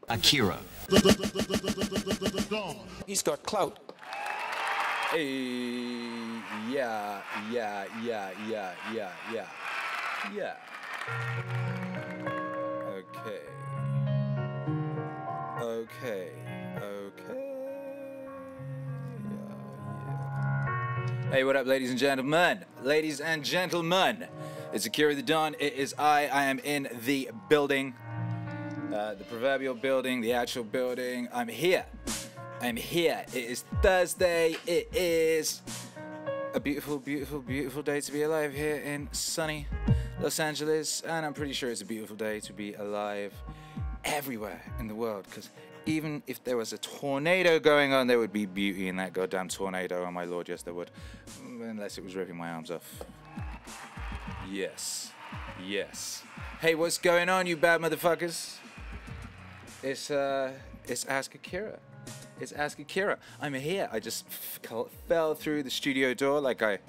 Akira. He's got clout. Hey, yeah. Okay. Hey, what up, ladies and gentlemen? Ladies and gentlemen, it's Akira the Don. It is I am in the building. The proverbial building, the actual building. I'm here. It is Thursday. It is a beautiful day to be alive here in sunny Los Angeles. And I'm pretty sure it's a beautiful day to be alive everywhere in the world. Because even if there was a tornado going on, there would be beauty in that goddamn tornado. Oh my lord, yes there would. Unless it was ripping my arms off. Yes. Hey, what's going on, you bad motherfuckers? It's Ask Akira. It's Ask Akira. I'm here. I just fell through the studio door like I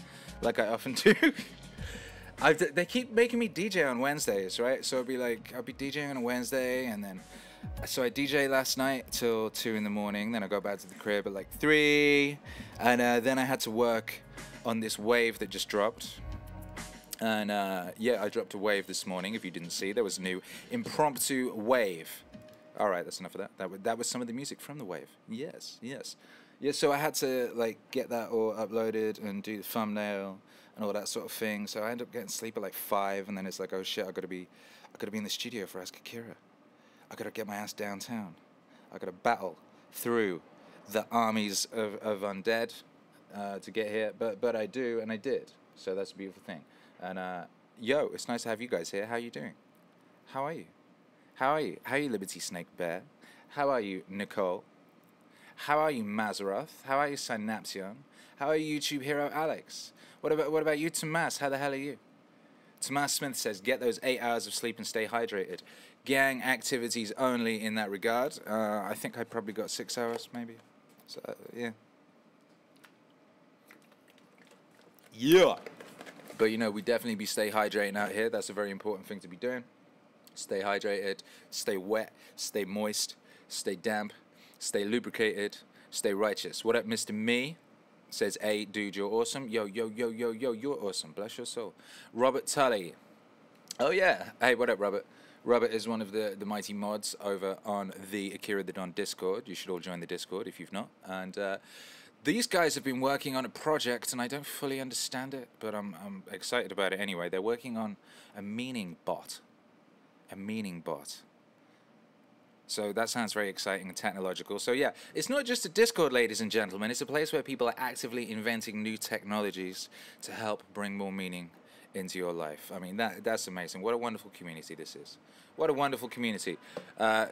often do. They keep making me DJ on Wednesdays, right? So I'll be DJing on a Wednesday, and then so I DJ last night till 2 in the morning. Then I go back to the crib at like 3, and then I had to work on this wave that just dropped. And yeah, I dropped a wave this morning. If you didn't see, there was a new impromptu wave. All right, that's enough of that. That was some of the music from the wave. Yes. So I had to like get that all uploaded and do the thumbnail and all that sort of thing. So I ended up getting sleep at like 5, and then it's like, oh shit, I gotta be in the studio for Ask Akira. I gotta get my ass downtown. I gotta battle through the armies of undead to get here. But I do, and I did. So that's a beautiful thing. And yo, it's nice to have you guys here. How are you doing? How are you? How are you, Liberty Snake Bear? How are you, Nicole? How are you, Mazeroth? How are you, Synapsion? How are you, YouTube hero Alex? What about you, Tomas? How the hell are you? Tomas Smith says, get those 8 hours of sleep and stay hydrated. Gang activities only in that regard. I think I probably got 6 hours, maybe. So, yeah. Yeah. But, you know, we definitely be stay hydrating out here. That's a very important thing to be doing. Stay hydrated, stay wet, stay moist, stay damp, stay lubricated, stay righteous. What up, Mr. Me? Says, hey, dude, you're awesome. Yo, you're awesome. Bless your soul. Robert Tully. Oh, yeah. Hey, what up, Robert? Robert is one of the mighty mods over on the Akira the Don Discord. You should all join the Discord if you've not. And these guys have been working on a project, and I don't fully understand it, but I'm excited about it anyway. They're working on a meaning bot. A meaning bot. So that sounds very exciting and technological. So yeah, it's not just a Discord, ladies and gentlemen. It's a place where people are actively inventing new technologies to help bring more meaning into your life. I mean, that's amazing. What a wonderful community this is. What a wonderful community.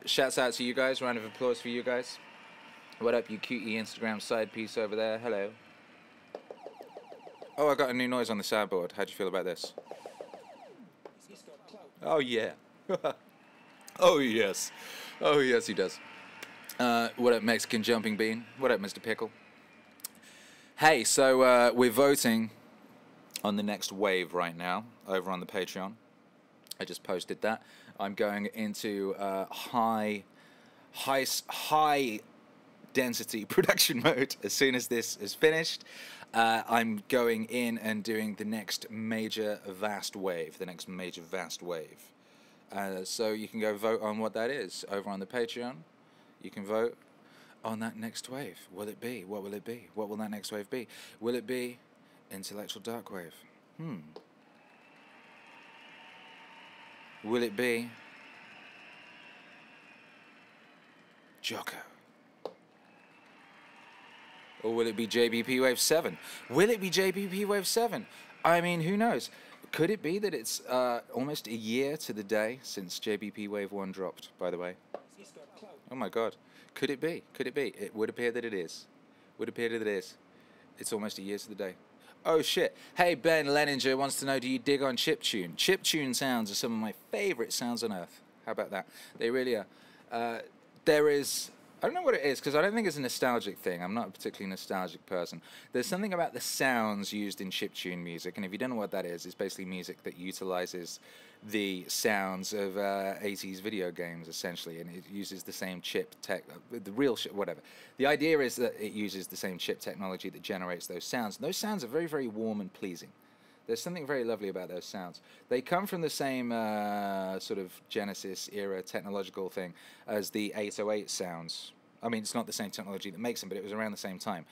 Shouts out to you guys. Round of applause for you guys. What up, you cutie Instagram side piece over there? Hello. Oh, I got a new noise on the soundboard. How'd you feel about this? Oh, yeah. Oh yes he does. What up, Mexican Jumping Bean? What up, Mr. Pickle? Hey, so we're voting on the next wave right now over on the Patreon. I just posted that. I'm going into high density production mode as soon as this is finished. I'm going in and doing the next major vast wave. So you can go vote on what that is over on the Patreon. You can vote on that next wave. Will it be? What will it be? What will that next wave be? Will it be intellectual dark wave? Will it be Jocko? Or will it be JBP Wave 7? Will it be JBP Wave 7? I mean, who knows? Could it be that it's almost a year to the day since JBP Wave 1 dropped, by the way? Oh my god. Could it be? It would appear that it is. It's almost a year to the day. Oh shit. Hey, Ben Leninger wants to know, do you dig on chiptune? Chiptune sounds are some of my favorite sounds on earth. How about that? They really are. There is... I don't know what it is, because I don't think it's a nostalgic thing. I'm not a particularly nostalgic person. There's something about the sounds used in chiptune music, and if you don't know what that is, it's basically music that utilizes the sounds of 80s video games, essentially, and it uses the same chip tech, the real shit, whatever. The idea is that it uses the same chip technology that generates those sounds. And those sounds are very, very warm and pleasing. There's something very lovely about those sounds. They come from the same sort of Genesis era technological thing as the 808 sounds. I mean, it's not the same technology that makes them, but it was around the same time.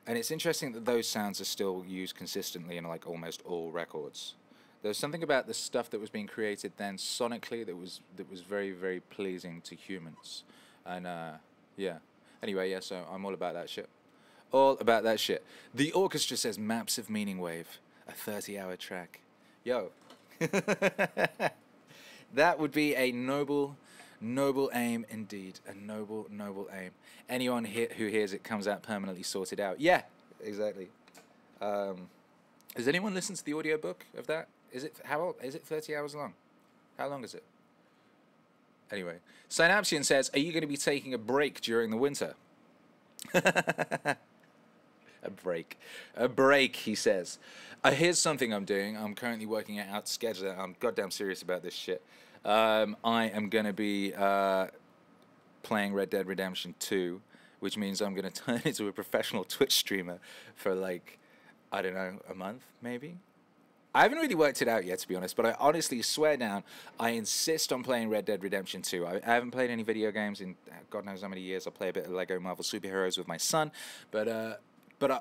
And it's interesting that those sounds are still used consistently in like almost all records. There's something about the stuff that was being created then sonically that was very, very pleasing to humans. And yeah. Anyway, yeah, so I'm all about that shit. All about that shit. The orchestra says Maps of Meaningwave. A 30-hour track. Yo. That would be a noble, noble aim indeed. A noble, noble aim. Anyone who hears it comes out permanently sorted out. Yeah, exactly. Has anyone listened to the audiobook of that? Is it 30 hours long? How long is it? Anyway. Synapsian says, are you going to be taking a break during the winter? A break, he says. Here's something I'm doing. I'm currently working out how to schedule it. I'm goddamn serious about this shit. I am going to be playing Red Dead Redemption 2, which means I'm going to turn into a professional Twitch streamer for like, I don't know, a month, maybe? I haven't really worked it out yet, to be honest, but I honestly swear down, I insist on playing Red Dead Redemption 2. I haven't played any video games in God knows how many years. I'll play a bit of Lego Marvel Superheroes with my son, but I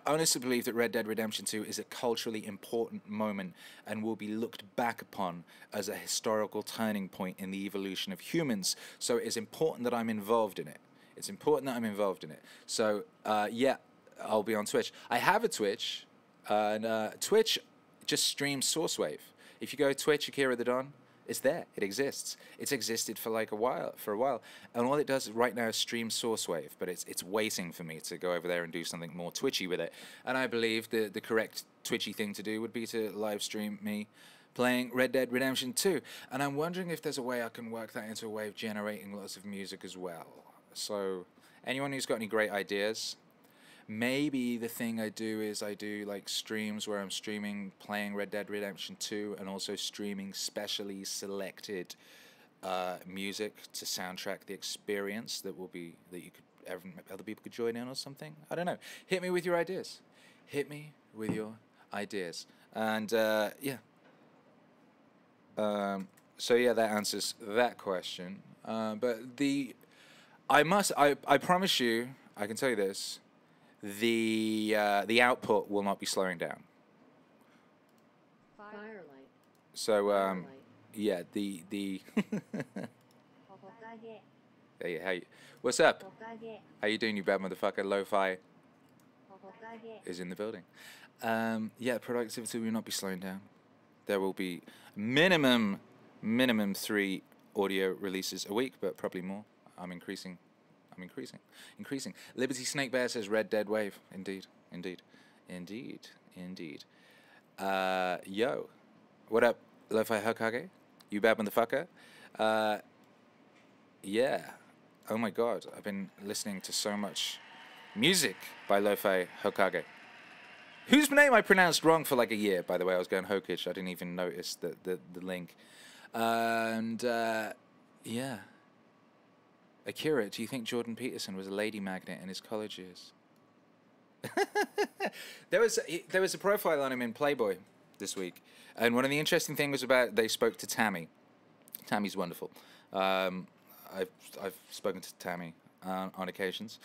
honestly believe that Red Dead Redemption 2 is a culturally important moment and will be looked back upon as a historical turning point in the evolution of humans. So it's important that I'm involved in it. It's important that I'm involved in it. So, yeah, I'll be on Twitch. I have a Twitch, and Twitch just streams Sourcewave. If you go Twitch, Akira the Don, it's there. It exists. It's existed for like a while, and all it does right now is stream Sourcewave, but it's waiting for me to go over there and do something more twitchy with it. And I believe the correct twitchy thing to do would be to live stream me playing Red Dead Redemption 2. And I'm wondering if there's a way I can work that into a way of generating lots of music as well. So anyone who's got any great ideas, maybe the thing I do is I do like streams where I'm streaming playing Red Dead Redemption 2 and also streaming specially selected music to soundtrack the experience that you could other people could join in or something. I don't know. Hit me with your ideas. Hit me with your ideas. And yeah. So yeah, that answers that question. But I promise you, I can tell you this. The output will not be slowing down. Firelight. So yeah, the hey, what's up? How you doing, you bad motherfucker? Lo-fi is in the building. Yeah, productivity will not be slowing down. There will be minimum 3 audio releases a week, but probably more. I'm increasing. Liberty Snake Bear says Red Dead Wave. Indeed. Yo. What up, Lo-Fi Hokage? You bad motherfucker? Yeah. Oh my god. I've been listening to so much music by Lo-Fi Hokage. Whose name I pronounced wrong for like a year, by the way. I was going Hokage. I didn't even notice the link. And, yeah. Akira, do you think Jordan Peterson was a lady magnet in his college years? There was a profile on him in Playboy this week, and one of the interesting things was about they spoke to Tammy. Tammy's wonderful. I've spoken to Tammy on occasions,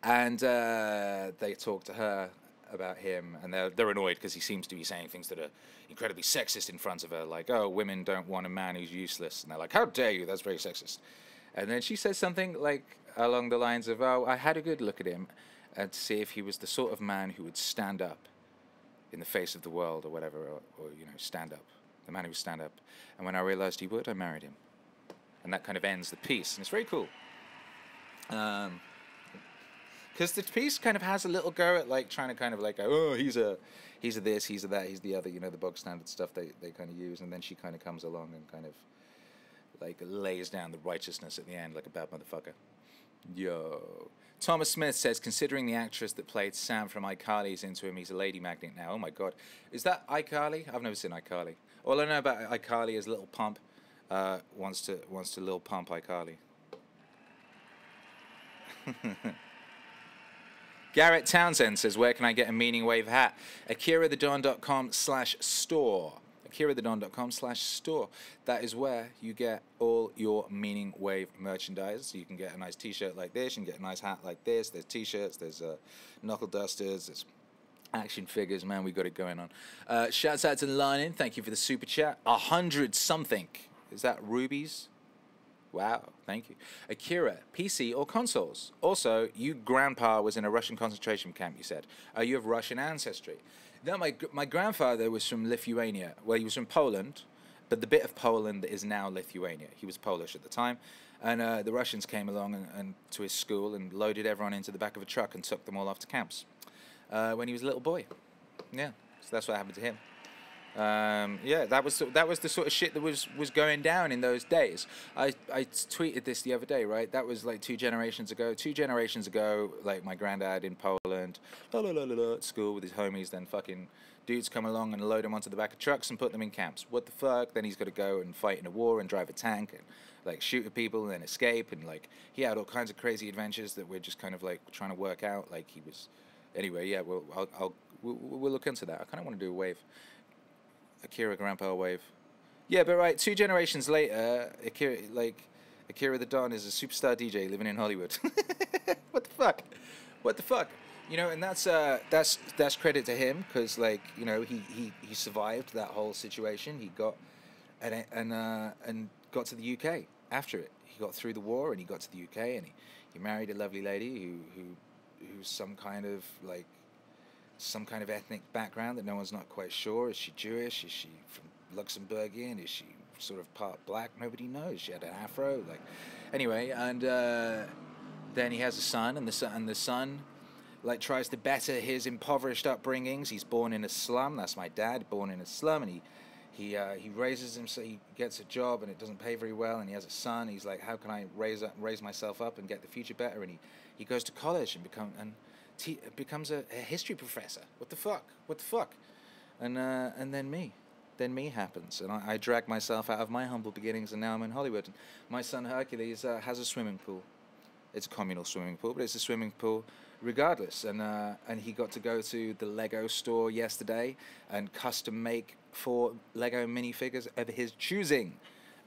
and they talked to her about him, and they're annoyed because he seems to be saying things that are incredibly sexist in front of her, like, "Oh, women don't want a man who's useless," and they're like, "How dare you? That's very sexist." And then she says something like along the lines of, "Oh, I had a good look at him and to see if he was the sort of man who would stand up in the face of the world or whatever, or you know, stand up. The man who would stand up. And when I realized he would, I married him." And that kind of ends the piece, and it's very cool. Because the piece kind of has a little go at like trying to kind of like, oh, he's a this, he's a that, he's the other, you know, the bog standard stuff they kind of use, and then she kind of comes along and kind of like lays down the righteousness at the end like a bad motherfucker. Yo. Thomas Smith says, considering the actress that played Sam from iCarly's into him, he's a lady magnet now. Oh my god. Is that iCarly? I've never seen iCarly. All I know about iCarly is Little Pump wants to Lil Pump iCarly. Garrett Townsend says, where can I get a Meaningwave hat? AkiraTheDon.com/store. AkiraTheDon.com/store. That is where you get all your Meaningwave merchandise. So you can get a nice t-shirt like this, you can get a nice hat like this. There's t-shirts, there's knuckle dusters, there's action figures. Man, we got it going on. Shouts out to Lion. Thank you for the super chat. 100 something. Is that rubies? Wow, thank you. Akira, PC or consoles? Also, you grandpa was in a Russian concentration camp, you said. You have Russian ancestry. No, my grandfather was from Lithuania. Well, he was from Poland, but the bit of Poland that is now Lithuania. He was Polish at the time. And the Russians came along and to his school and loaded everyone into the back of a truck and took them all off to camps when he was a little boy. Yeah, so that's what happened to him. Yeah, that was the sort of shit that was going down in those days. I tweeted this the other day, right? That was like 2 generations ago. 2 generations ago, like my granddad in Poland, at school with his homies. Then fucking dudes come along and load him onto the back of trucks and put them in camps. What the fuck? Then he's got to go and fight in a war and drive a tank and like shoot at people and then escape. And like he had all kinds of crazy adventures that we're just kind of like trying to work out. Like he was. Anyway, yeah. Well, we'll look into that. I kind of want to do a wave. Akira Grandpa wave. Yeah, but right, 2 generations later, Akira the Don is a superstar DJ living in Hollywood. What the fuck? What the fuck? You know, and that's credit to him because like, you know, he survived that whole situation. He got and got to the UK after it. He got through the war and he got to the UK and he married a lovely lady who's some kind of ethnic background that no one's not quite sure. Is she Jewish? Is she from Luxembourgian? Is she sort of part black? Nobody knows. She had an afro. Like, anyway, and then he has a son, and the son like tries to better his impoverished upbringings. He's born in a slum. That's my dad, born in a slum, and he raises him so he gets a job, and it doesn't pay very well. And he has a son. He's like, how can I raise myself up and get the future better? And he goes to college and becomes a history professor. What the fuck? What the fuck? And then me happens, and I drag myself out of my humble beginnings, and now I'm in Hollywood. And my son Hercules has a swimming pool. It's a communal swimming pool, but it's a swimming pool regardless. And he got to go to the Lego store yesterday and custom make 4 Lego minifigures of his choosing.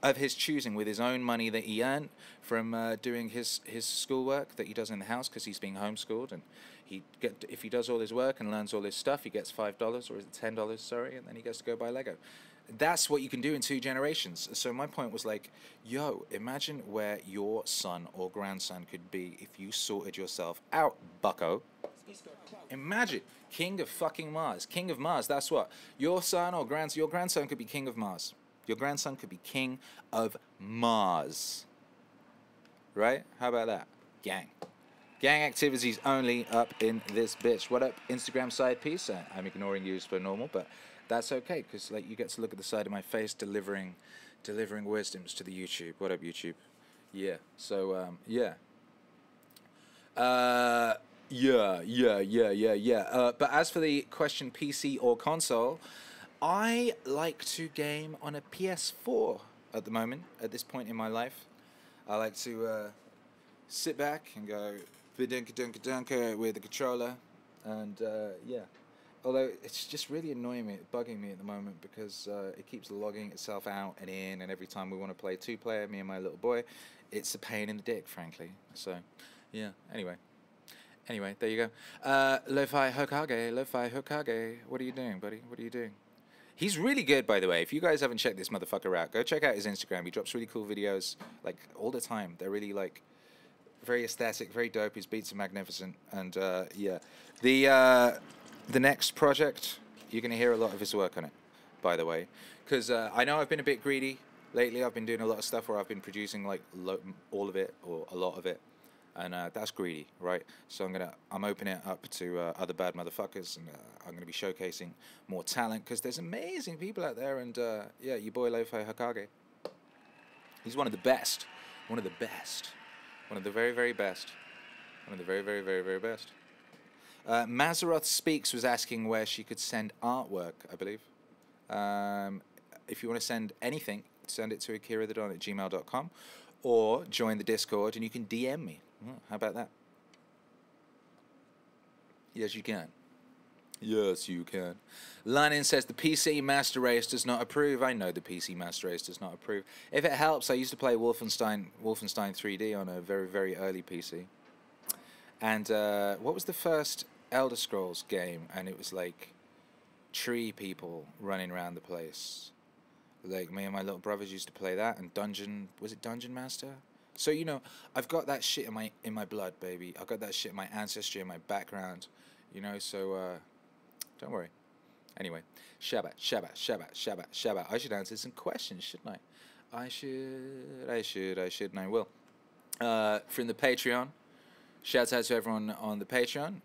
With his own money that he earned from doing his schoolwork that he does in the house because he's being homeschooled, and if he does all his work and learns all his stuff, he gets $5 or is it $10, sorry, and then he gets to go buy Lego. That's what you can do in 2 generations. So my point was like, yo, imagine where your son or grandson could be if you sorted yourself out, bucko. Imagine, king of fucking Mars, king of Mars. That's what your son or your grandson could be king of Mars. Your grandson could be king of Mars. Right? How about that? Gang. Gang activities only up in this bitch. What up, Instagram side piece? I'm ignoring you as per normal, but that's okay, because like you get to look at the side of my face delivering wisdoms to the YouTube. What up, YouTube? Yeah. So, yeah. Yeah. But as for the question, PC or console, I like to game on a PS4 at the moment, at this point in my life. I like to sit back and go dunka with the controller, and yeah. Although it's just really annoying me, bugging me at the moment, because it keeps logging itself out and in, and every time we want to play 2-player, me and my little boy, it's a pain in the dick, frankly. So, yeah. Anyway, there you go. Lo-Fi Hokage, what are you doing, buddy? What are you doing? He's really good, by the way. If you guys haven't checked this motherfucker out, go check out his Instagram. He drops really cool videos, like, all the time. They're really, like, very aesthetic, very dope. His beats are magnificent. And, yeah. The next project, you're going to hear a lot of his work on it, by the way. Because I know I've been a bit greedy lately. I've been doing a lot of stuff where I've been producing, like, all of it or a lot of it. And that's greedy, right? So I'm opening it up to other bad motherfuckers, and I'm gonna be showcasing more talent, because there's amazing people out there. And yeah, your boy Lo-Fi Hokage. He's one of the best. One of the best. One of the very, very best. One of the very, very, very, very best. Mazeroth Speaks was asking where she could send artwork, I believe. If you want to send anything, send it to akirathedon@gmail.com or join the Discord and you can DM me. How about that? Yes, you can. Yes, you can. Lanin says the PC Master Race does not approve. I know the PC Master Race does not approve. If it helps, I used to play Wolfenstein 3D on a very, very early PC. And what was the first Elder Scrolls game? And it was like tree people running around the place. Like me and my little brothers used to play that. And was it Dungeon Master? So, you know, I've got that shit in my blood, baby. I've got that shit in my ancestry, in my background. You know, so don't worry. Anyway, Shabbat. I should answer some questions, shouldn't I? I should, and I will. From the Patreon, shouts out to everyone on the Patreon.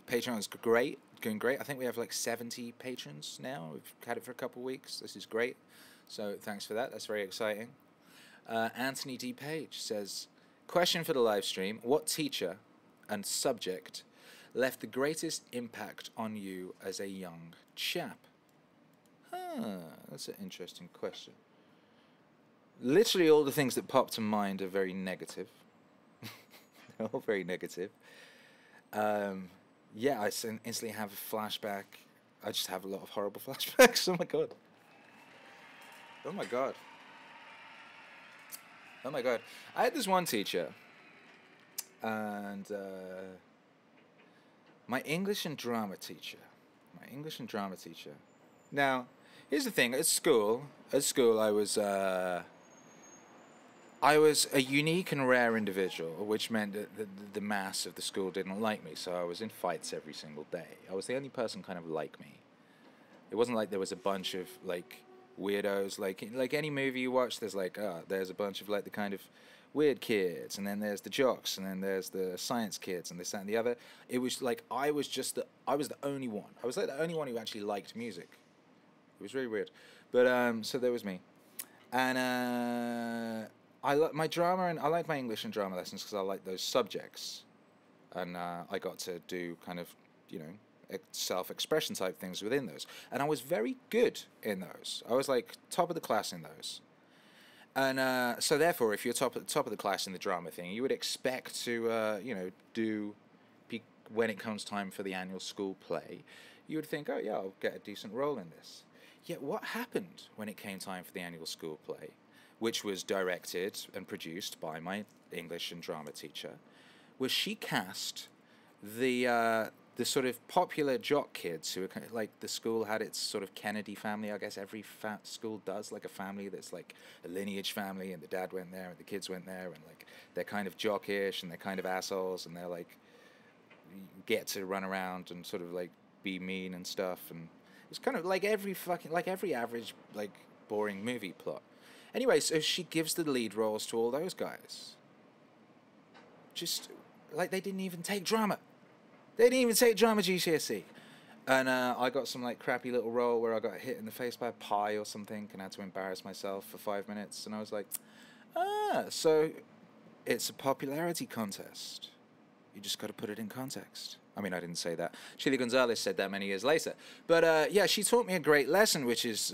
Patreon's great, going great. I think we have like 70 patrons now. We've had it for a couple of weeks. This is great. So thanks for that. That's very exciting. Anthony D. Page says, question for the live stream. What teacher and subject left the greatest impact on you as a young chap? That's an interesting question. Literally all the things that pop to mind are very negative. They're all very negative. Yeah, I instantly have a flashback. I just have a lot of horrible flashbacks. Oh my god. Oh my god. Oh my god. I had this one teacher, and my English and drama teacher. Now, here's the thing. At school, I was a unique and rare individual, which meant that the mass of the school didn't like me, so I was in fights every single day. I was the only person kind of like me. It wasn't like there was a bunch of, like, weirdos. Like any movie you watch, there's like, there's a bunch of, like, the kind of weird kids, and then there's the jocks, and then there's the science kids, and this, that, and the other. It was like I was the only one. I was like the only one who actually liked music. It was really weird. But, so there was me. And, I like my drama, and I like my English and drama lessons because I like those subjects, and I got to do kind of, you know, self-expression type things within those, and I was very good in those. I was like top of the class in those, and so therefore, if you're top of the class in the drama thing, you would expect to, you know, when it comes time for the annual school play, you would think, oh yeah, I'll get a decent role in this. Yet what happened when it came time for the annual school play, which was directed and produced by my English and drama teacher, was she cast the sort of popular jock kids who were kind of, like, the school had its sort of Kennedy family. I guess every school does, like a family that's like a lineage family, and the dad went there and the kids went there, and like they're kind of jockish and they're kind of assholes, and they're like get to run around and sort of like be mean and stuff, and it's kind of like every average like boring movie plot. Anyway, so she gives the lead roles to all those guys. Just, like, they didn't even take drama. They didn't even take drama GCSE. And I got some, like, crappy little role where I got hit in the face by a pie or something and had to embarrass myself for 5 minutes. And I was like, so it's a popularity contest. You just got to put it in context. I mean, I didn't say that. Chili Gonzalez said that many years later. But, yeah, she taught me a great lesson, which is,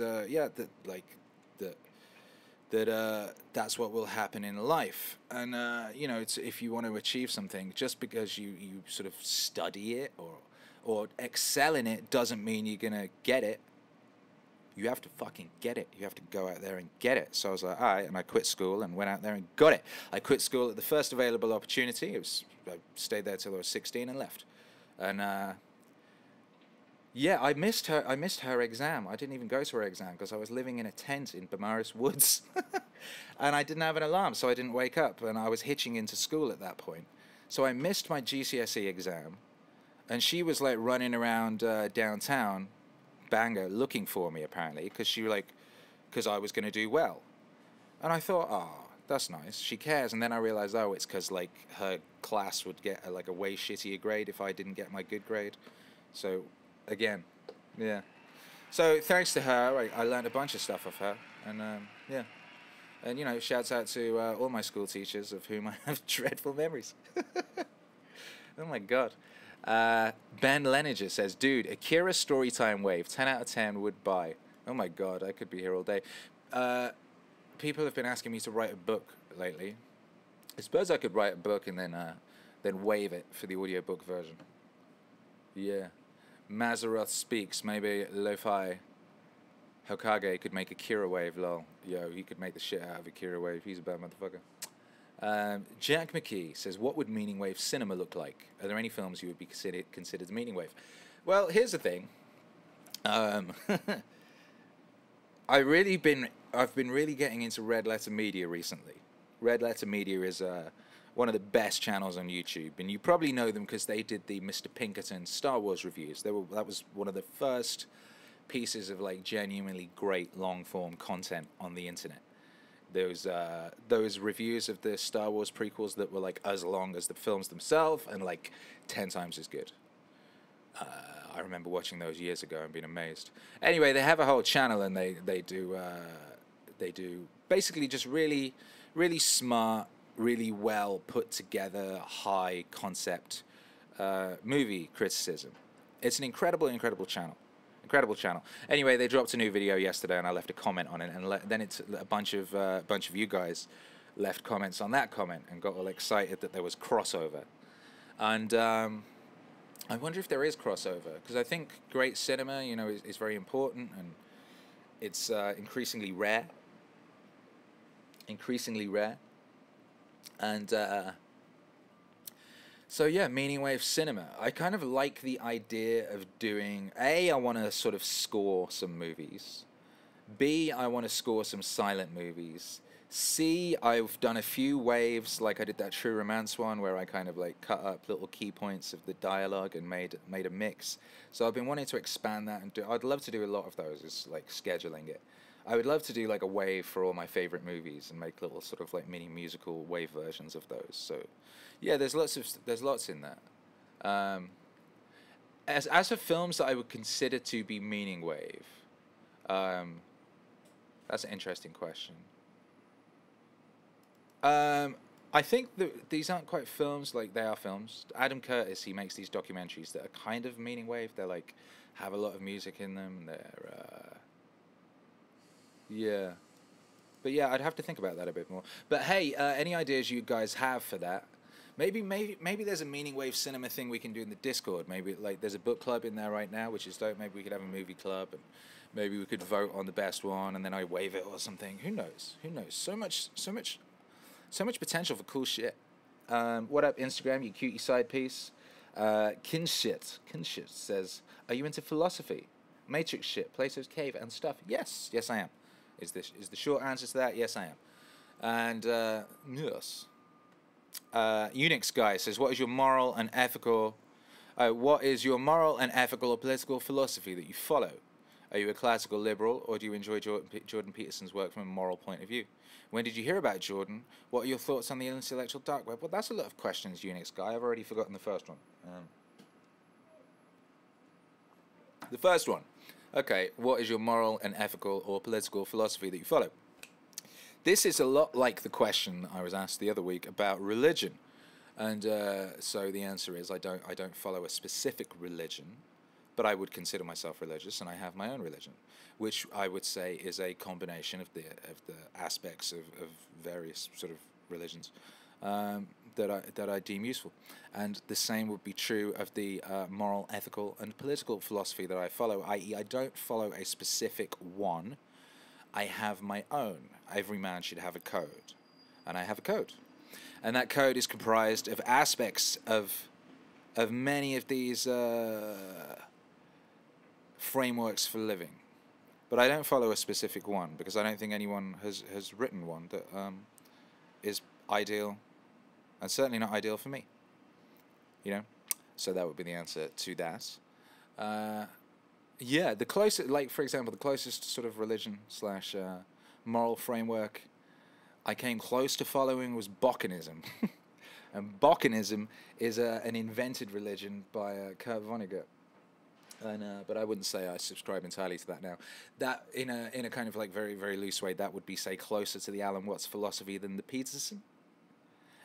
that's what will happen in life. And, you know, it's, if you want to achieve something, just because you sort of study it or excel in it doesn't mean you're going to get it. You have to fucking get it. You have to go out there and get it. So I was like, all right, and I quit school and went out there and got it. I quit school at the first available opportunity. I stayed there till I was 16 and left. And, yeah, I missed her exam. I didn't even go to her exam because I was living in a tent in Bamaris Woods. And I didn't have an alarm, so I didn't wake up. And I was hitching into school at that point. So I missed my GCSE exam. And she was, like, running around downtown, Bangor, looking for me, apparently, because I was going to do well. And I thought, that's nice. She cares. And then I realized, it's because, like, her class would get, like, a way shittier grade if I didn't get my good grade. So... again, yeah. So thanks to her, I learned a bunch of stuff off her, and yeah. And, you know, shouts out to all my school teachers, of whom I have dreadful memories. Oh, my God. Ben Leninger says, dude, Akira Storytime Wave, 10 out of 10 would buy. Oh, my God, I could be here all day. People have been asking me to write a book lately. I suppose I could write a book and then wave it for the audiobook version. Yeah. Mazaroth speaks. Maybe Lo-Fi Hokage could make Akira Wave, lol. Yo, he could make the shit out of Akira Wave. He's a bad motherfucker. Jack McKee says, what would Meaningwave cinema look like? Are there any films you would be considered Meaningwave? Well, here's the thing. I've been really getting into Red Letter Media recently. Red Letter Media is one of the best channels on YouTube, and you probably know them because they did the Mr. Pinkerton Star Wars reviews. That was one of the first pieces of like genuinely great long form content on the internet. Those reviews of the Star Wars prequels that were like as long as the films themselves and like 10 times as good. I remember watching those years ago and being amazed. Anyway, they have a whole channel, and they do basically just really, really smart, really well put together, high concept movie criticism. It's an incredible channel. Incredible channel. Anyway, they dropped a new video yesterday, and I left a comment on it, and then it's a bunch of you guys left comments on that comment and got all excited that there was crossover. And I wonder if there is crossover, because I think great cinema, you know, is very important, and it's increasingly rare. And so yeah, Meaningwave cinema. I kind of like the idea of doing, A, I want to sort of score some movies. B, I want to score some silent movies. C, I've done a few waves, like I did that True Romance one, where I kind of like cut up little key points of the dialogue and made a mix. So I've been wanting to expand that, and I'd love to do a lot of those, is like scheduling it. I would love to do like a wave for all my favorite movies and make little sort of like mini musical wave versions of those. So yeah, there's lots in that. As for films that I would consider to be Meaningwave, that's an interesting question. I think these aren't quite films, like they are films. Adam Curtis, he makes these documentaries that are kind of Meaningwave. They're like, have a lot of music in them. They're, yeah. But yeah, I'd have to think about that a bit more. But hey, any ideas you guys have for that? Maybe there's a Meaningwave cinema thing we can do in the Discord. Maybe like there's a book club in there right now, which is dope. Maybe we could have a movie club, and maybe we could vote on the best one, and then I wave it or something. Who knows? So much potential for cool shit. What up, Instagram, you cutie side piece? Kinshit says, are you into philosophy? Matrix shit, Plato's Cave and stuff? Yes, I am. Is the short answer to that? Yes, I am. And yes. Unix guy says, what is your moral and ethical or political philosophy that you follow? Are you a classical liberal, or do you enjoy Jordan Peterson's work from a moral point of view? When did you hear about Jordan? What are your thoughts on the intellectual dark web? Well, that's a lot of questions, Unix guy. I've already forgotten the first one. The first one. Okay, what is your moral and ethical or political philosophy that you follow? This is a lot like the question I was asked the other week about religion. And so the answer is I don't follow a specific religion, but I would consider myself religious, and I have my own religion, which I would say is a combination of the aspects of various sort of religions that I deem useful. And the same would be true of the moral, ethical, and political philosophy that I follow, i.e. I don't follow a specific one. I have my own. Every man should have a code. And I have a code. And that code is comprised of aspects of many of these frameworks for living. But I don't follow a specific one, because I don't think anyone has written one that is ideal, and certainly not ideal for me. You know? So that would be the answer to that. Yeah, the closest, like, for example, the closest sort of religion slash moral framework I came close to following was Boccanism. And Boccanism is an invented religion by Kurt Vonnegut. And but I wouldn't say I subscribe entirely to that now. That in a kind of like very very loose way, that would be say closer to the Alan Watts philosophy than the Peterson.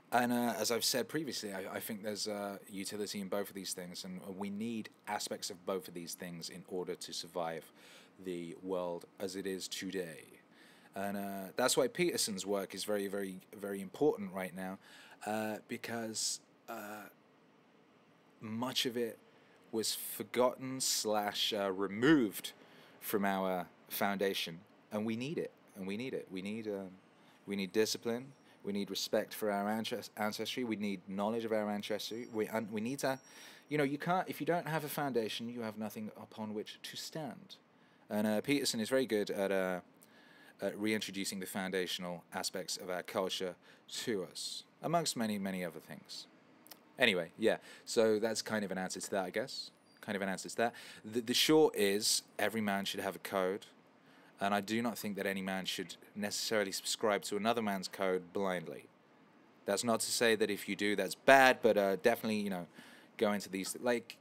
And as I've said previously, I think there's utility in both of these things, and we need aspects of both of these things in order to survive the world as it is today. And that's why Peterson's work is very, very, very important right now, because much of it was forgotten slash removed from our foundation, and we need it. And we need it. We need discipline. We need respect for our ancestry. We need knowledge of our ancestry. We need to, you can't, if you don't have a foundation, you have nothing upon which to stand. And Peterson is very good at reintroducing the foundational aspects of our culture to us, amongst many, many other things. Anyway, yeah, so that's kind of an answer to that, I guess. Kind of an answer to that. The short is, every man should have a code. And I do not think that any man should necessarily subscribe to another man's code blindly. That's not to say that if you do, that's bad, but definitely, go into these, like,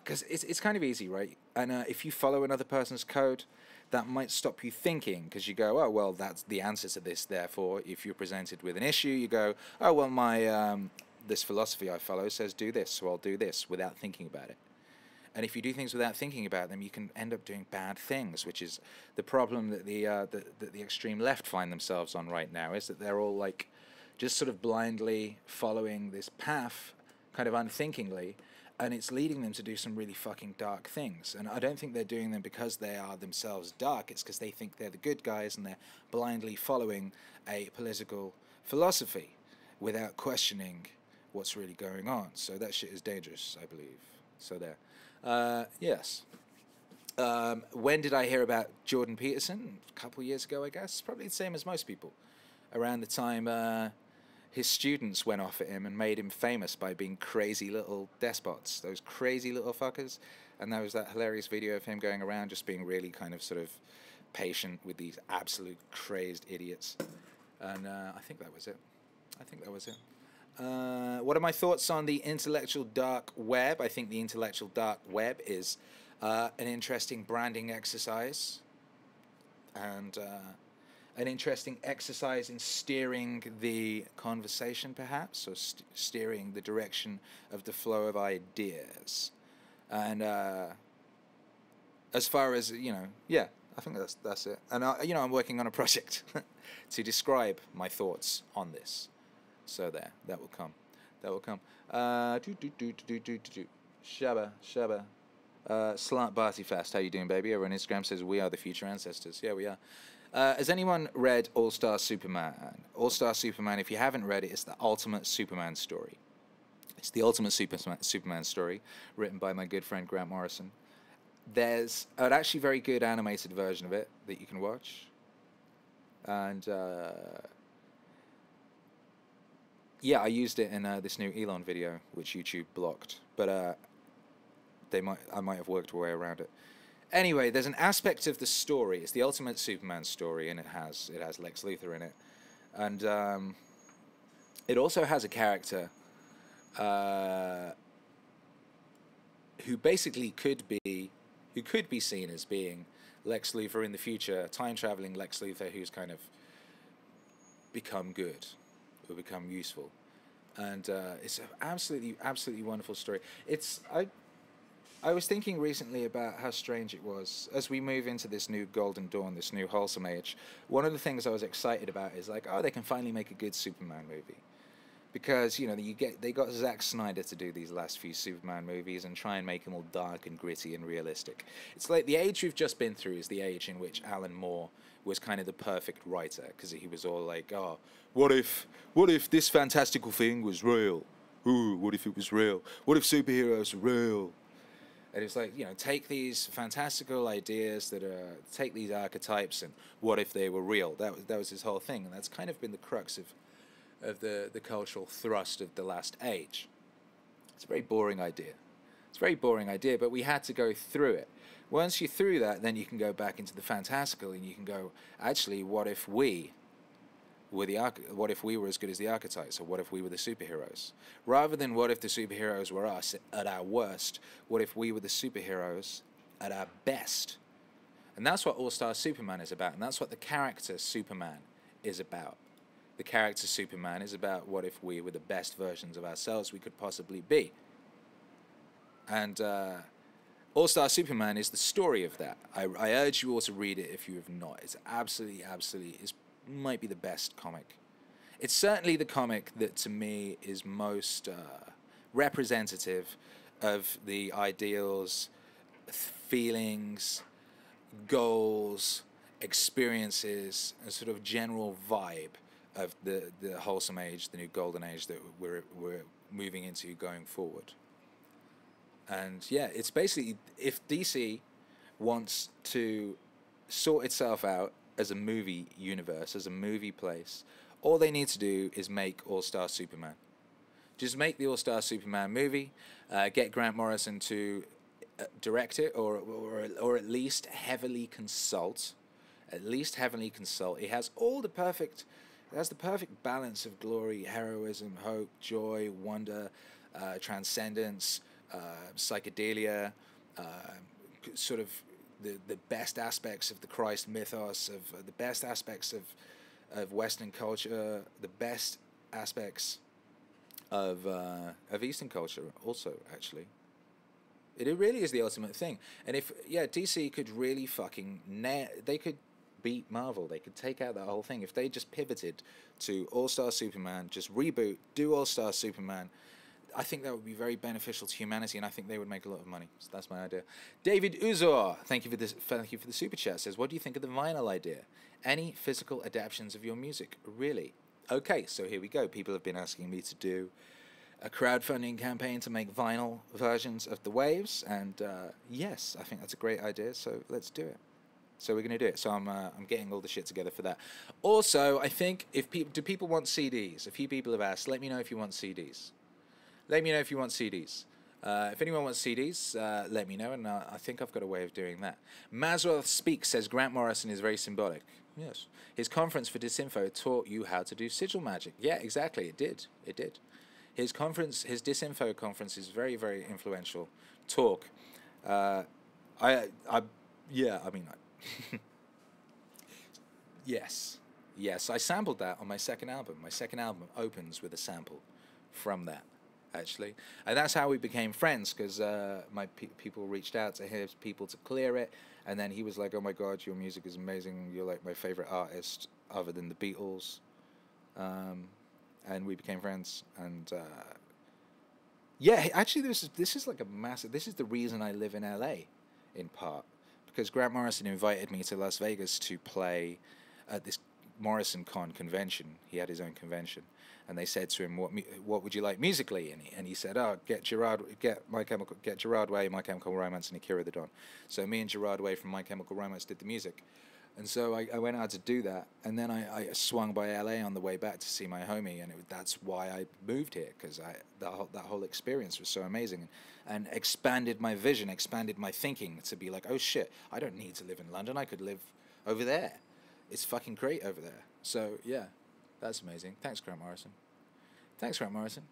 because it's kind of easy, right? And if you follow another person's code, that might stop you thinking, because you go, oh, well, that's the answer to this, therefore, if you're presented with an issue, you go, oh, well, my this philosophy I follow says do this, so I'll do this, without thinking about it. And if you do things without thinking about them, you can end up doing bad things, which is the problem that the extreme left find themselves on right now, is that they're all like just sort of blindly following this path, kind of unthinkingly, and it's leading them to do some really fucking dark things. And I don't think they're doing them because they are themselves dark. It's because they think they're the good guys and they're blindly following a political philosophy without questioning what's really going on. So that shit is dangerous, I believe. So there. Yes. When did I hear about Jordan Peterson? A couple years ago, I guess. Probably the same as most people. Around the time his students went off at him and made him famous by being crazy little despots. Those crazy little fuckers. And there was that hilarious video of him going around just being really kind of sort of patient with these absolute crazed idiots. And I think that was it. What are my thoughts on the intellectual dark web? I think the intellectual dark web is an interesting branding exercise, and an interesting exercise in steering the conversation, perhaps, or steering the direction of the flow of ideas. And as far as, yeah, I think that's it. And, I'm working on a project to describe my thoughts on this. So there, that will come. Shabba. Slant Barty Fast, how you doing, baby? Over on Instagram says, we are the future ancestors. Yeah, we are. Has anyone read All-Star Superman? All-Star Superman, if you haven't read it, it's the ultimate Superman story. It's the ultimate Superman story, written by my good friend Grant Morrison. There's an actually very good animated version of it that you can watch. And... yeah, I used it in this new Elon video, which YouTube blocked, but I might have worked a way around it. Anyway, there's an aspect of the story. It's the ultimate Superman story, and it has Lex Luthor in it, and it also has a character who basically could be seen as being Lex Luthor in the future, time traveling Lex Luthor, who's kind of become good. Will become useful, and it's an absolutely wonderful story. I was thinking recently about how strange it was as we move into this new golden dawn, this new wholesome age. One of the things I was excited about is like, oh, they can finally make a good Superman movie, because they got Zack Snyder to do these last few Superman movies and try and make them all dark and gritty and realistic. It's like the age we've just been through is the age in which Alan Moore was kind of the perfect writer, because he was all like, oh, what if this fantastical thing was real? Ooh, what if it was real? What if superheroes were real? And it's like, take these fantastical ideas take these archetypes, and what if they were real? That was his whole thing, and that's kind of been the crux of the cultural thrust of the last age. It's a very boring idea, but we had to go through it. Once you're through that, then you can go back into the fantastical, and you can go, actually, what if we what if we were as good as the archetypes, or what if we were the superheroes? Rather than what if the superheroes were us at our worst, what if we were the superheroes at our best? And that's what All-Star Superman is about, and that's what the character Superman is about. The character Superman is about what if we were the best versions of ourselves we could possibly be. And All-Star Superman is the story of that. I urge you all to read it if you have not. It's absolutely, it might be the best comic. It's certainly the comic that, to me, is most representative of the ideals, feelings, goals, experiences, and sort of general vibe of the wholesome age, the new golden age that we're moving into going forward. And yeah, it's basically, if DC wants to sort itself out as a movie universe, as a movie place, all they need to do is make All-Star Superman. Just make the All-Star Superman movie, get Grant Morrison to direct it, or at least heavily consult. At least heavily consult. It has the perfect balance of glory, heroism, hope, joy, wonder, transcendence, psychedelia, sort of the best aspects of the Christ mythos, of the best aspects of Western culture, the best aspects of Eastern culture also, actually. It really is the ultimate thing. And if, DC could really fucking they could beat Marvel. They could take out that whole thing. If they just pivoted to All-Star Superman, just reboot, do All-Star Superman, I think that would be very beneficial to humanity, and I think they would make a lot of money. So that's my idea. David Uzor, thank you for the super chat, says, what do you think of the vinyl idea? Any physical adaptations of your music? Really? Okay, so here we go. People have been asking me to do a crowdfunding campaign to make vinyl versions of the waves, and yes, I think that's a great idea, so let's do it. So we're going to do it. So I'm getting all the shit together for that. Also, I think, do people want CDs? A few people have asked, let me know if you want CDs. Let me know if you want CDs. If anyone wants CDs, let me know, and I think I've got a way of doing that. Mazworth Speaks says, Grant Morrison is very symbolic. Yes. His conference for Disinfo taught you how to do sigil magic. Yeah, exactly. It did. It did. His Disinfo conference is very, very influential talk. Yes. Yes, I sampled that on my second album. My second album opens with a sample from that, actually. And that's how we became friends, because my people reached out to his people to clear it, and then he was like, oh my God, your music is amazing. You're like my favorite artist other than the Beatles. And we became friends. And yeah, actually, this is like a massive, this is the reason I live in LA, in part. Because Grant Morrison invited me to Las Vegas to play at this Morrison Con convention. He had his own convention, and they said to him, "What would you like musically?" And he said, "Oh, get Gerard Way, My Chemical Romance, and Akira the Don." So me and Gerard Way from My Chemical Romance did the music, and so I went out to do that, and then I swung by LA on the way back to see my homie, and that's why I moved here, because that whole experience was so amazing, and expanded my vision, expanded my thinking to be like, oh shit, I don't need to live in London, I could live over there. It's fucking great over there. So yeah, that's amazing. Thanks, Grant Morrison. Thanks, Grant Morrison.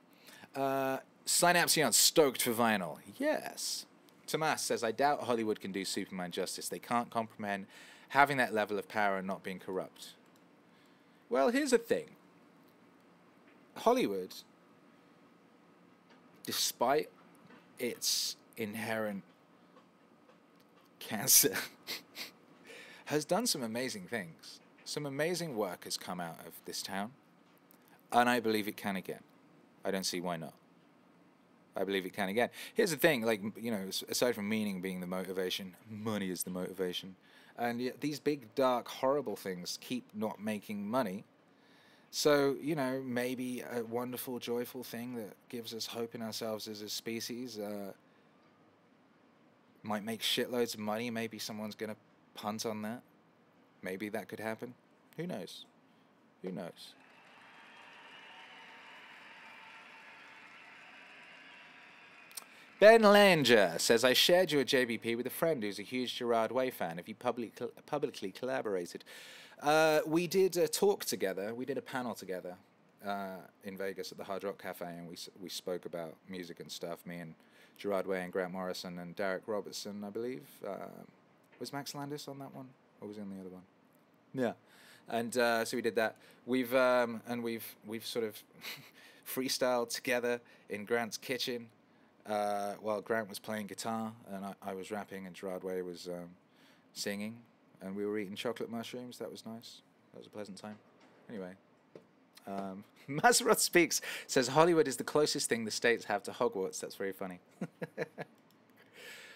Synapsion, stoked for vinyl. Yes. Tomas says, I doubt Hollywood can do Superman justice. They can't comprehend having that level of power and not being corrupt. Well, here's the thing. Hollywood, despite its inherent cancer, has done some amazing things. Some amazing work has come out of this town, and I believe it can again. I don't see why not. I believe it can again. Here's the thing, like, you know, aside from meaning being the motivation, money is the motivation. And yet these big, dark, horrible things keep not making money. So, you know, maybe a wonderful, joyful thing that gives us hope in ourselves as a species might make shitloads of money. Maybe someone's going to punt on that. Maybe that could happen. Who knows? Who knows? Ben Langer says, I shared you at JBP with a friend who's a huge Gerard Way fan. Have you publicly collaborated? We did a talk together. We did a panel together in Vegas at the Hard Rock Cafe, and we spoke about music and stuff. Me and Gerard Way and Grant Morrison and Derek Robertson, I believe. Was Max Landis on that one, or was he on the other one? Yeah, and so we did that. We've sort of freestyled together in Grant's kitchen while Grant was playing guitar and I was rapping and Gerard Way was singing, and we were eating chocolate mushrooms. That was nice. That was a pleasant time. Anyway, Maseroth Speaks says Hollywood is the closest thing the States have to Hogwarts. That's very funny.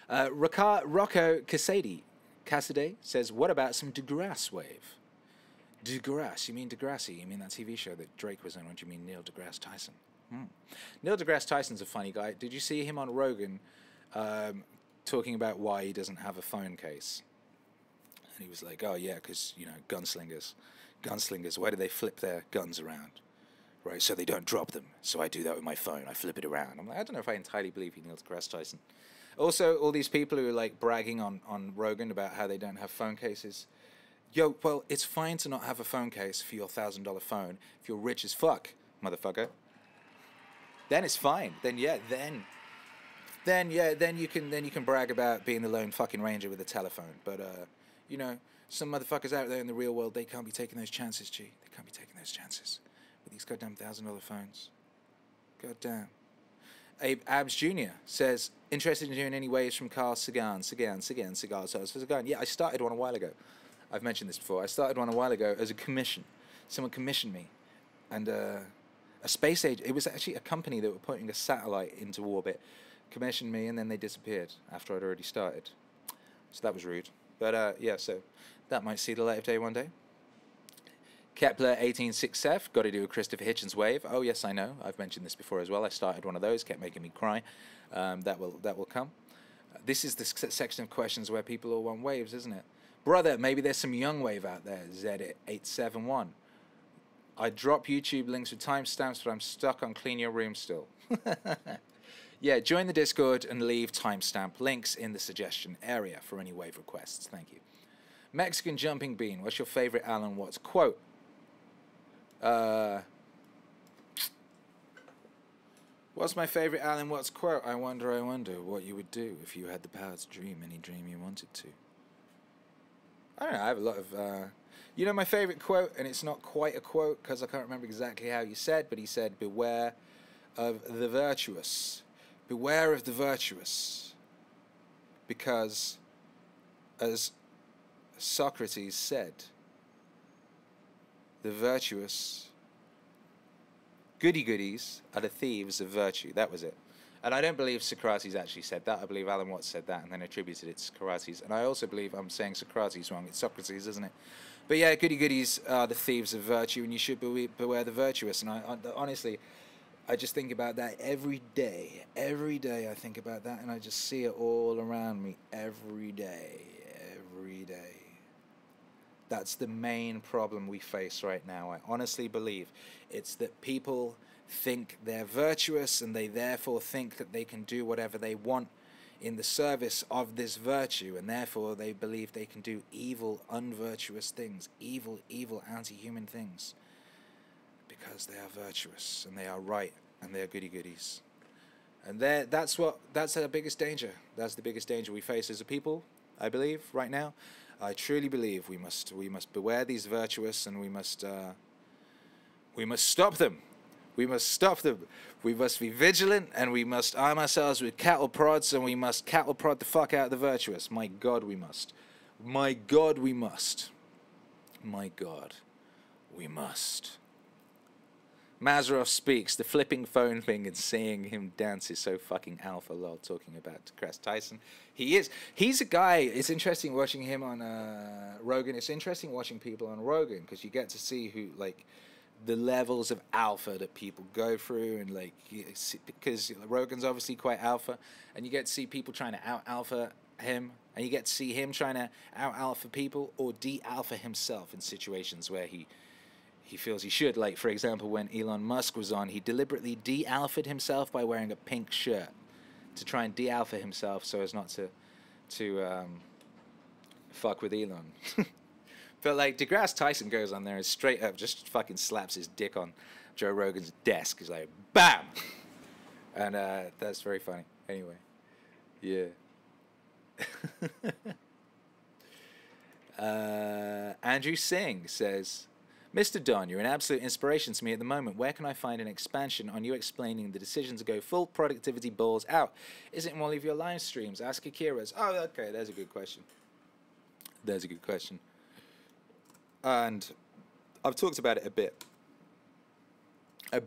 Rocco Cassidy says, what about some DeGrasse Wave? DeGrasse? You mean Degrassi? You mean that TV show that Drake was on? Or do you mean Neil deGrasse Tyson? Neil deGrasse Tyson's a funny guy. Did you see him on Rogan talking about why he doesn't have a phone case? And he was like, oh yeah, because, you know, gunslingers, why do they flip their guns around? Right, so they don't drop them. So I do that with my phone. I flip it around. I'm like, I don't know if I entirely believe Neil deGrasse Tyson. Also, all these people who are like bragging on Rogan about how they don't have phone cases. Yo, well, it's fine to not have a phone case for your $1,000 phone if you're rich as fuck, motherfucker. Then it's fine. Then you can brag about being the lone fucking ranger with a telephone. But you know, some motherfuckers out there in the real world, they can't be taking those chances, G. They can't be taking those chances with these goddamn $1,000 phones. Goddamn. Abe Abs Jr. says, interested in doing any waves from Carl Sagan. Yeah, I started one a while ago. I've mentioned this before. I started one a while ago as a commission. Someone commissioned me. And a space age, it was actually a company that were putting a satellite into orbit, commissioned me, and then they disappeared after I'd already started. So that was rude. But yeah, so that might see the light of day one day. Kepler 186F, got to do a Christopher Hitchens wave. Oh yes, I know. I've mentioned this before as well. I started one of those, kept making me cry. That will come. This is the section of questions where people all want waves, isn't it? Brother, maybe there's some young wave out there. Z871. I drop YouTube links with timestamps, but I'm stuck on Clean Your Room still. Yeah, join the Discord and leave timestamp links in the suggestion area for any wave requests. Thank you. Mexican Jumping Bean, what's your favorite Alan Watts quote? What's my favorite Alan Watts quote? I wonder what you would do if you had the power to dream any dream you wanted to. I don't know, I have a lot of... you know my favorite quote, and it's not quite a quote because I can't remember exactly how he said, but he said, beware of the virtuous. Beware of the virtuous. Because, as Socrates said, the virtuous goody-goodies are the thieves of virtue. That was it. And I don't believe Socrates actually said that. I believe Alan Watts said that and then attributed it to Socrates. And I also believe I'm saying Socrates wrong. It's Socrates, isn't it? But yeah, goody-goodies are the thieves of virtue, and you should beware the virtuous. And I honestly, I just think about that every day. Every day I think about that, and I just see it all around me every day. Every day. That's the main problem we face right now. I honestly believe it's that people think they're virtuous and they therefore think that they can do whatever they want in the service of this virtue, and therefore they believe they can do evil, unvirtuous things, evil, anti-human things, because they are virtuous and they are right and they are goody-goodies. And that's our biggest danger. That's the biggest danger we face as a people, I believe, right now. I truly believe we must beware these virtuous, and we must stop them. We must stop them. We must be vigilant, and we must arm ourselves with cattle prods, and we must cattle prod the fuck out of the virtuous. My God, we must. My God, we must. My God, we must. Maseroth Speaks, the flipping phone thing and seeing him dance is so fucking alpha, lol, talking about Chris Tyson. He is. He's a guy, it's interesting watching him on Rogan. It's interesting watching people on Rogan, because you get to see who, like, the levels of alpha that people go through, and like, because Rogan's obviously quite alpha, and you get to see people trying to out-alpha him, and you get to see him trying to out-alpha people or de-alpha himself in situations where he feels he should. Like, for example, when Elon Musk was on, he deliberately de-alphaed himself by wearing a pink shirt to try and de-alpha himself so as not to fuck with Elon. But like deGrasse Tyson goes on there and straight up just fucking slaps his dick on Joe Rogan's desk. He's like, bam! And that's very funny. Anyway, yeah. Andrew Singh says, Mr. Don, you're an absolute inspiration to me at the moment. Where can I find an expansion on you explaining the decision to go full productivity balls out? Is it in one of your live streams? Ask Akira's. Oh, okay, there's a good question. There's a good question. And I've talked about it a bit. But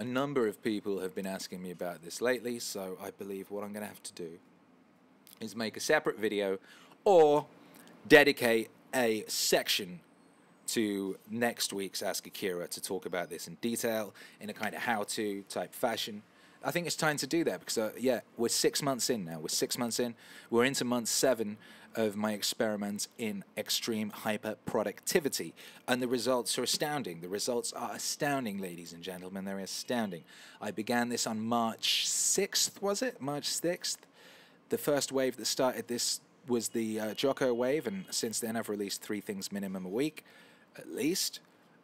a number of people have been asking me about this lately, so I believe what I'm going to have to do is make a separate video or dedicate a section to next week's Ask Akira to talk about this in detail in a kind of how-to type fashion. I think it's time to do that because, yeah, we're 6 months in now. We're into month 7 of my experiment in extreme hyper productivity, and the results are astounding. The results are astounding, ladies and gentlemen. They're astounding. I began this on March 6th, was it? March 6th. The first wave that started this was the Jocko wave, and since then I've released 3 things minimum a week, at least.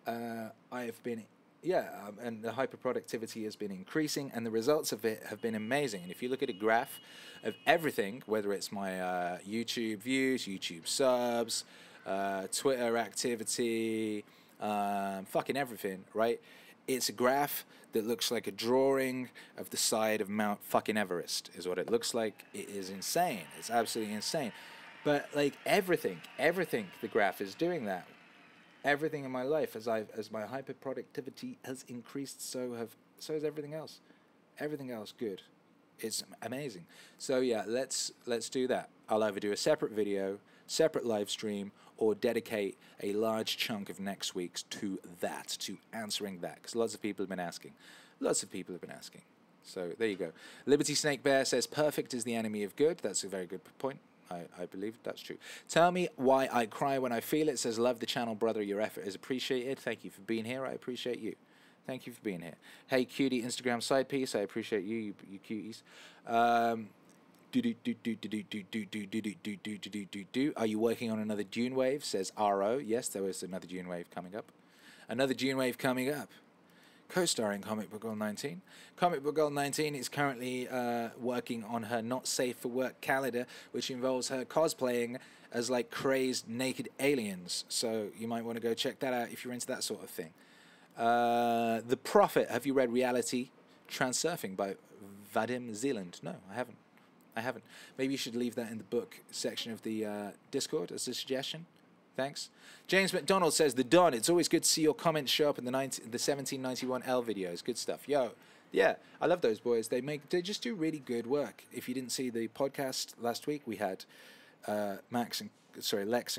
I've been... and the hyperproductivity has been increasing, and the results of it have been amazing. And if you look at a graph of everything, whether it's my YouTube views, YouTube subs, Twitter activity, fucking everything, right? It's a graph that looks like a drawing of the side of Mount fucking Everest, is what it looks like. It is insane. It's absolutely insane. But like everything, the graph is doing that. Everything in my life, as my hyper productivity has increased, so has everything else. Everything else good. It's amazing. So yeah, let's do that. I'll either do a separate video, separate live stream, or dedicate a large chunk of next week's to that, to answering that, because lots of people have been asking. So there you go. Liberty Snake Bear says perfect is the enemy of good. That's a very good point. I believe that's true. Tell me why I cry when I feel it. Says, love the channel, brother. Your effort is appreciated. Thank you for being here. I appreciate you. Thank you for being here. Hey, cutie Instagram side piece. I appreciate you cuties. Are you working on another Dune wave? Says RO. Yes, there was another Dune wave coming up. Another Dune wave coming up. Co-starring Comic Book Girl 19. Comic Book Girl 19 is currently working on her not safe for work calendar, which involves her cosplaying as like crazed naked aliens. So you might want to go check that out if you're into that sort of thing. The Prophet. Have you read Reality Transurfing by Vadim Zealand? No, I haven't. Maybe you should leave that in the book section of the Discord as a suggestion. Thanks. James McDonald says, the Don, it's always good to see your comments show up in the 1791L videos. Good stuff. Yo, yeah, I love those boys. They just do really good work. If you didn't see the podcast last week, we had Lex and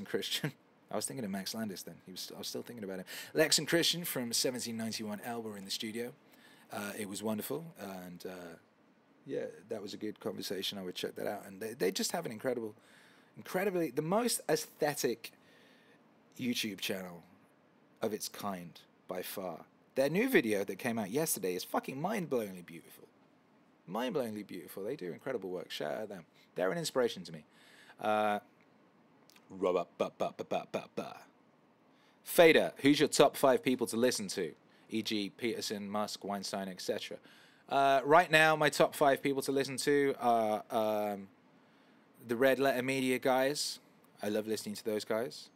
Christian. I was thinking of Max Landis then. I was still thinking about him. Lex and Christian from 1791L were in the studio. It was wonderful, and yeah, that was a good conversation. I would check that out. And they just have an incredibly, the most aesthetic YouTube channel of its kind by far. Their new video that came out yesterday is fucking mind-blowingly beautiful. Mind-blowingly beautiful. They do incredible work. Shout out them. They're an inspiration to me. Fader, who's your top 5 people to listen to? E.g. Peterson, Musk, Weinstein, etc. Right now, my top 5 people to listen to are the Red Letter Media guys. I love listening to those guys.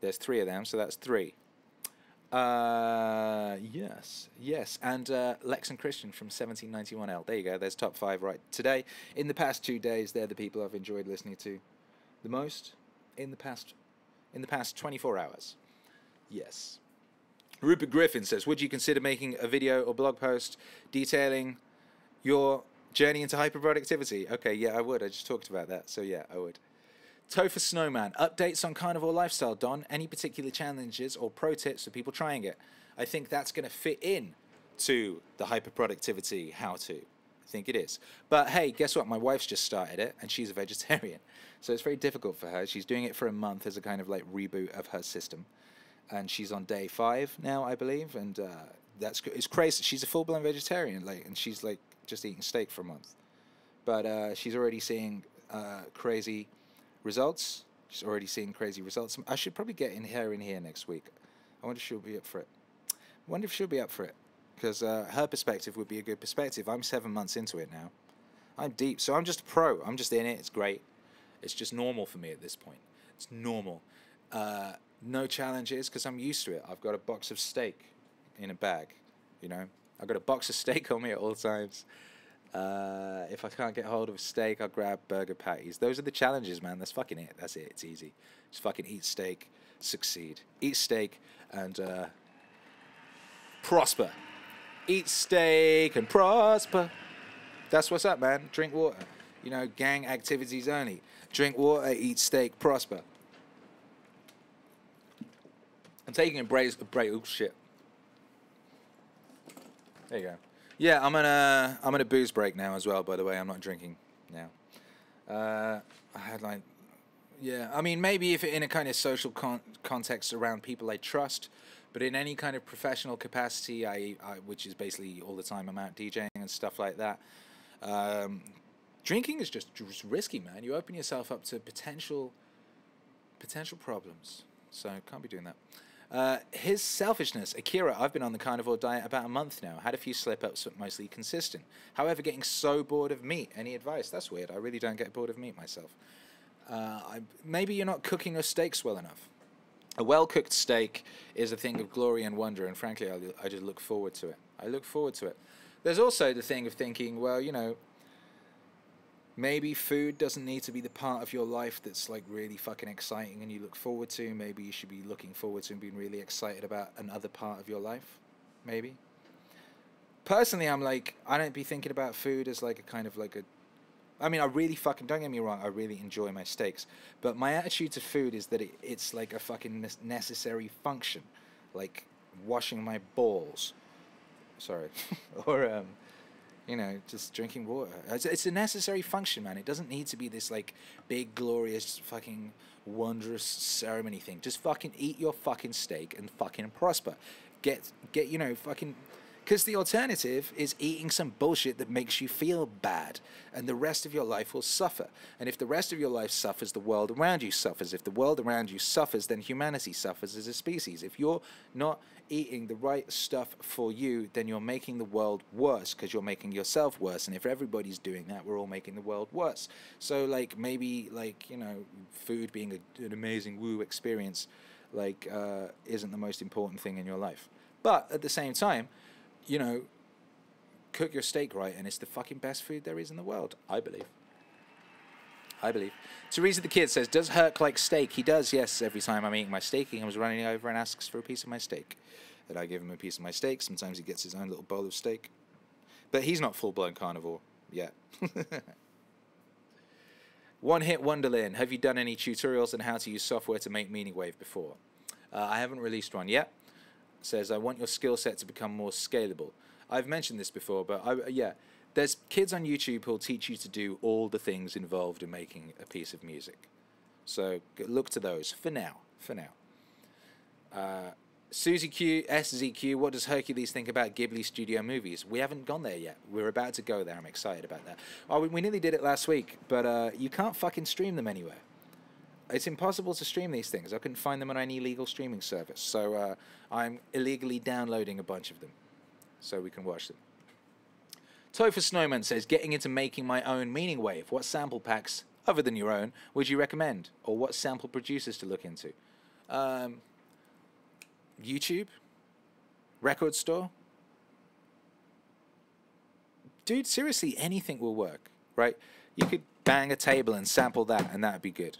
There's 3 of them, so that's 3. Yes. And Lex and Christian from 1791L. There you go. There's top 5 right today. In the past 2 days, they're the people I've enjoyed listening to the most in the past 24 hours. Yes. Rupert Griffin says, would you consider making a video or blog post detailing your journey into hyperproductivity? Okay, yeah, I would. I just talked about that, so yeah, I would. Topher Snowman, updates on carnivore lifestyle, Don. Any particular challenges or pro tips for people trying it? I think that's going to fit in to the hyperproductivity how-to. I think it is. But hey, guess what? My wife's just started it, and she's a vegetarian. So it's very difficult for her. She's doing it for a month as a kind of like reboot of her system. And she's on day 5 now, I believe. And it's crazy. She's a full-blown vegetarian, like, and she's like just eating steak for a month. but she's already seeing crazy results. She's already seeing crazy results. I should probably get her in here next week. I wonder if she'll be up for it. I wonder if she'll be up for it, because her perspective would be a good perspective. I'm 7 months into it now. I'm deep, so I'm just a pro. I'm just in it. It's great. It's just normal for me at this point. It's normal. No challenges, because I'm used to it. I've got a box of steak in a bag, you know. I've got a box of steak on me at all times. If I can't get hold of a steak, I'll grab burger patties. Those are the challenges, man. That's fucking it. That's it. It's easy. Just fucking eat steak, succeed. Eat steak and prosper. Eat steak and prosper. That's what's up, man. Drink water. You know, gang activities only. Drink water, eat steak, prosper. I'm taking a break. Oh shit. There you go. Yeah, I'm on a booze break now as well. By the way, I'm not drinking now. I had like, yeah. I mean, maybe if in a kind of social context around people I trust, but in any kind of professional capacity, which is basically all the time I'm out DJing and stuff like that. Drinking is just risky, man. You open yourself up to potential problems. So can't be doing that. His selfishness. Akira, I've been on the carnivore diet about a month now. Had a few slip-ups, but mostly consistent. However, getting so bored of meat. Any advice? That's weird. I really don't get bored of meat myself. Maybe you're not cooking your steaks well enough. A well-cooked steak is a thing of glory and wonder, and frankly, I just look forward to it. I look forward to it. There's also the thing of thinking, well, you know, maybe food doesn't need to be the part of your life that's like really fucking exciting and you look forward to. Maybe you should be looking forward to and being really excited about another part of your life. Maybe. Personally, I'm like, I don't be thinking about food as like a kind of like a... I mean, I really fucking, don't get me wrong, I really enjoy my steaks. But my attitude to food is that it's like a fucking necessary function. Like washing my balls. Sorry. Or, you know, just drinking water. It's a necessary function, man. It doesn't need to be this, like, big, glorious, fucking, wondrous ceremony thing. Just fucking eat your fucking steak and fucking prosper. Get you know, fucking... Because the alternative is eating some bullshit that makes you feel bad, and the rest of your life will suffer. And if the rest of your life suffers, the world around you suffers. If the world around you suffers, then humanity suffers as a species. If you're not eating the right stuff for you, then you're making the world worse, because you're making yourself worse. And if everybody's doing that, we're all making the world worse. So, like, maybe, like, you know, food being an amazing woo experience, like, isn't the most important thing in your life. But at the same time, you know, cook your steak right, and it's the fucking best food there is in the world, I believe. I believe. Teresa the Kid says, does Herc like steak? He does, yes. Every time I'm eating my steak, he comes running over and asks for a piece of my steak. And I give him a piece of my steak. Sometimes he gets his own little bowl of steak. But he's not full-blown carnivore yet. One Hit Wonderland. Have you done any tutorials on how to use software to make Meaningwave before? I haven't released one yet. Says, I want your skill set to become more scalable. I've mentioned this before, but yeah, there's kids on YouTube who'll teach you to do all the things involved in making a piece of music. So look to those for now. For now. Susie Q, SZQ, what does Hercules think about Ghibli studio movies? We haven't gone there yet. We're about to go there. I'm excited about that. Oh, we nearly did it last week, but you can't fucking stream them anywhere. It's impossible to stream these things. I couldn't find them on any legal streaming service. So I'm illegally downloading a bunch of them so we can watch them. Topher Snowman says, getting into making my own Meaningwave. What sample packs, other than your own, would you recommend? Or what sample producers to look into? YouTube? Record store? Dude, seriously, anything will work, right? You could bang a table and sample that, and that would be good.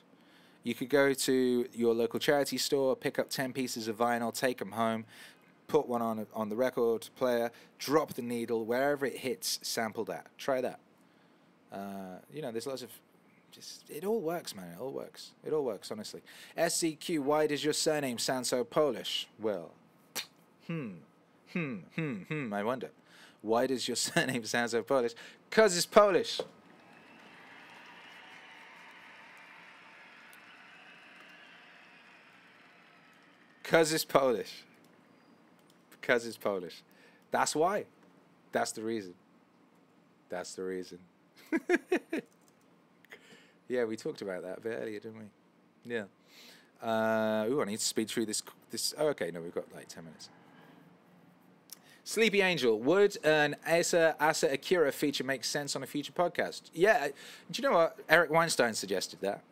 You could go to your local charity store, pick up 10 pieces of vinyl, take them home, put one on the record player, drop the needle, wherever it hits, sample that. Try that. You know, there's lots of... it all works, man. It all works. It all works, honestly. SCQ, why does your surname sound so Polish? Well, I wonder. Why does your surname sound so Polish? 'Cause it's Polish. Because it's Polish. Because it's Polish. That's why. That's the reason. That's the reason. Yeah, we talked about that a bit earlier, didn't we? Yeah. Ooh, I need to speed through this. Oh, okay, no, we've got like 10 minutes. Sleepy Angel, would an Asa Akira feature make sense on a future podcast? Yeah, do you know what? Eric Weinstein suggested that.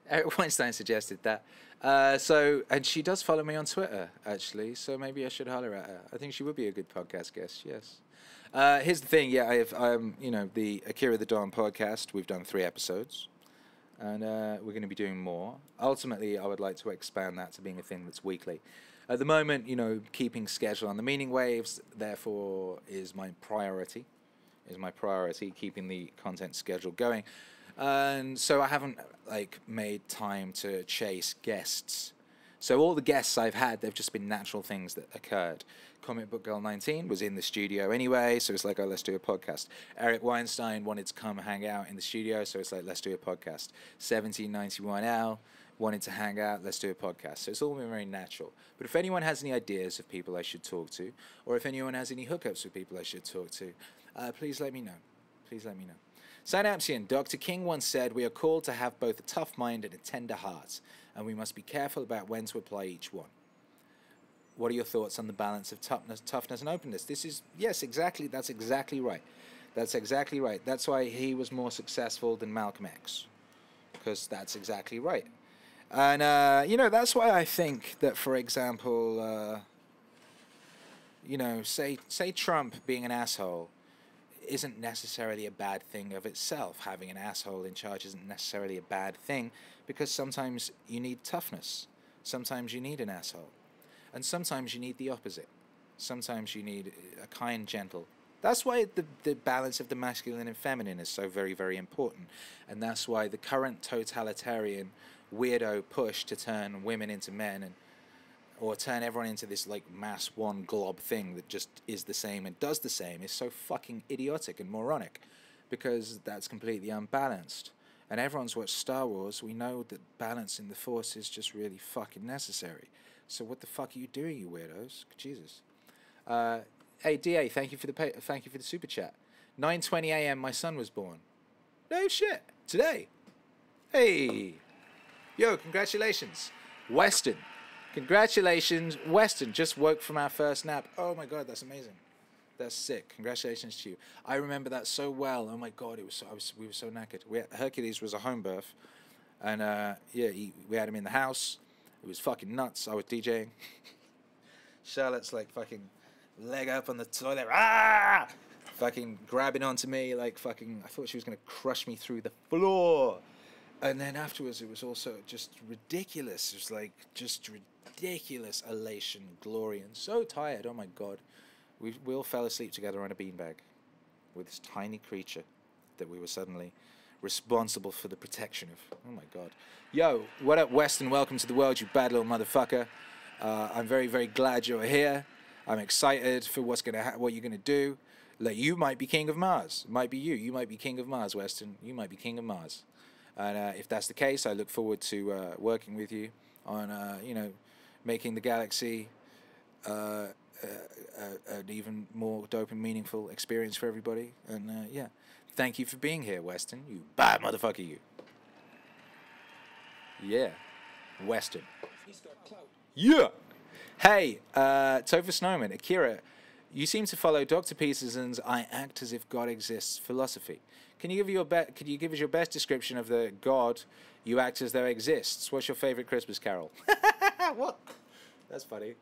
Eric Weinstein suggested that. And she does follow me on Twitter, actually, so maybe I should holler at her. I think she would be a good podcast guest, yes. Here's the thing, yeah, the Akira the Dawn podcast, we've done 3 episodes, and we're going to be doing more. Ultimately, I would like to expand that to being a thing that's weekly. At the moment, keeping schedule on the Meaningwaves, therefore, is my priority, keeping the content schedule going. And so I haven't, made time to chase guests. So all the guests I've had, they've just been natural things that occurred. Comic Book Girl 19 was in the studio anyway, so it's like, oh, let's do a podcast. Eric Weinstein wanted to come hang out in the studio, so it's like, let's do a podcast. 1791L wanted to hang out, let's do a podcast. So it's all been very natural. But if anyone has any ideas of people I should talk to, or if anyone has any hookups with people I should talk to, please let me know. Please let me know. Synapsian, Dr. King once said, we are called to have both a tough mind and a tender heart, and we must be careful about when to apply each one. What are your thoughts on the balance of toughness and openness? Yes, exactly. That's exactly right. That's exactly right. That's why he was more successful than Malcolm X, because that's exactly right. And, that's why I think that, for example, say Trump being an asshole isn't necessarily a bad thing of itself. Having an asshole in charge isn't necessarily a bad thing, because sometimes you need toughness. Sometimes you need an asshole. And sometimes you need the opposite. Sometimes you need a kind, gentle. That's why the balance of the masculine and feminine is so very, very important. And that's why the current totalitarian weirdo push to turn women into men or turn everyone into this mass one glob thing that just is the same and does the same is so fucking idiotic and moronic, because that's completely unbalanced. And everyone's watched Star Wars. We know that balancing the Force is just really fucking necessary. So what the fuck are you doing, you weirdos? Jesus. Hey Da, thank you for the super chat. 9:20 a.m. my son was born. No shit. Today. Hey. Yo, congratulations. Weston. Congratulations, Weston. Just woke from our first nap. Oh my god, that's amazing. That's sick. Congratulations to you. I remember that so well. Oh my god, we were so knackered. Hercules was a home birth, and we had him in the house. It was fucking nuts. I was DJing. Charlotte's fucking leg up on the toilet. Ah! Fucking grabbing onto me I thought she was gonna crush me through the floor. And then afterwards, it was also just ridiculous. It was just ridiculous elation, glory, and so tired. Oh my god. We all fell asleep together on a beanbag with this tiny creature that we were suddenly responsible for the protection of. Oh my god. Yo, what up, Weston? Welcome to the world, you bad little motherfucker. I'm very, very glad you're here. I'm excited for what you're gonna do. You might be king of Mars. It might be you. You might be king of Mars, Weston. You might be king of Mars. And if that's the case, I look forward to working with you on, making the galaxy an even more dope and meaningful experience for everybody. And thank you for being here, Weston. You bad motherfucker, you. Yeah, Weston. Yeah. Hey, Topher Snowman, Akira, you seem to follow Dr. Peterson's "I act as if God exists" philosophy. Can you give us your best description of the God you act as though exists? What's your favorite Christmas carol? What? That's funny.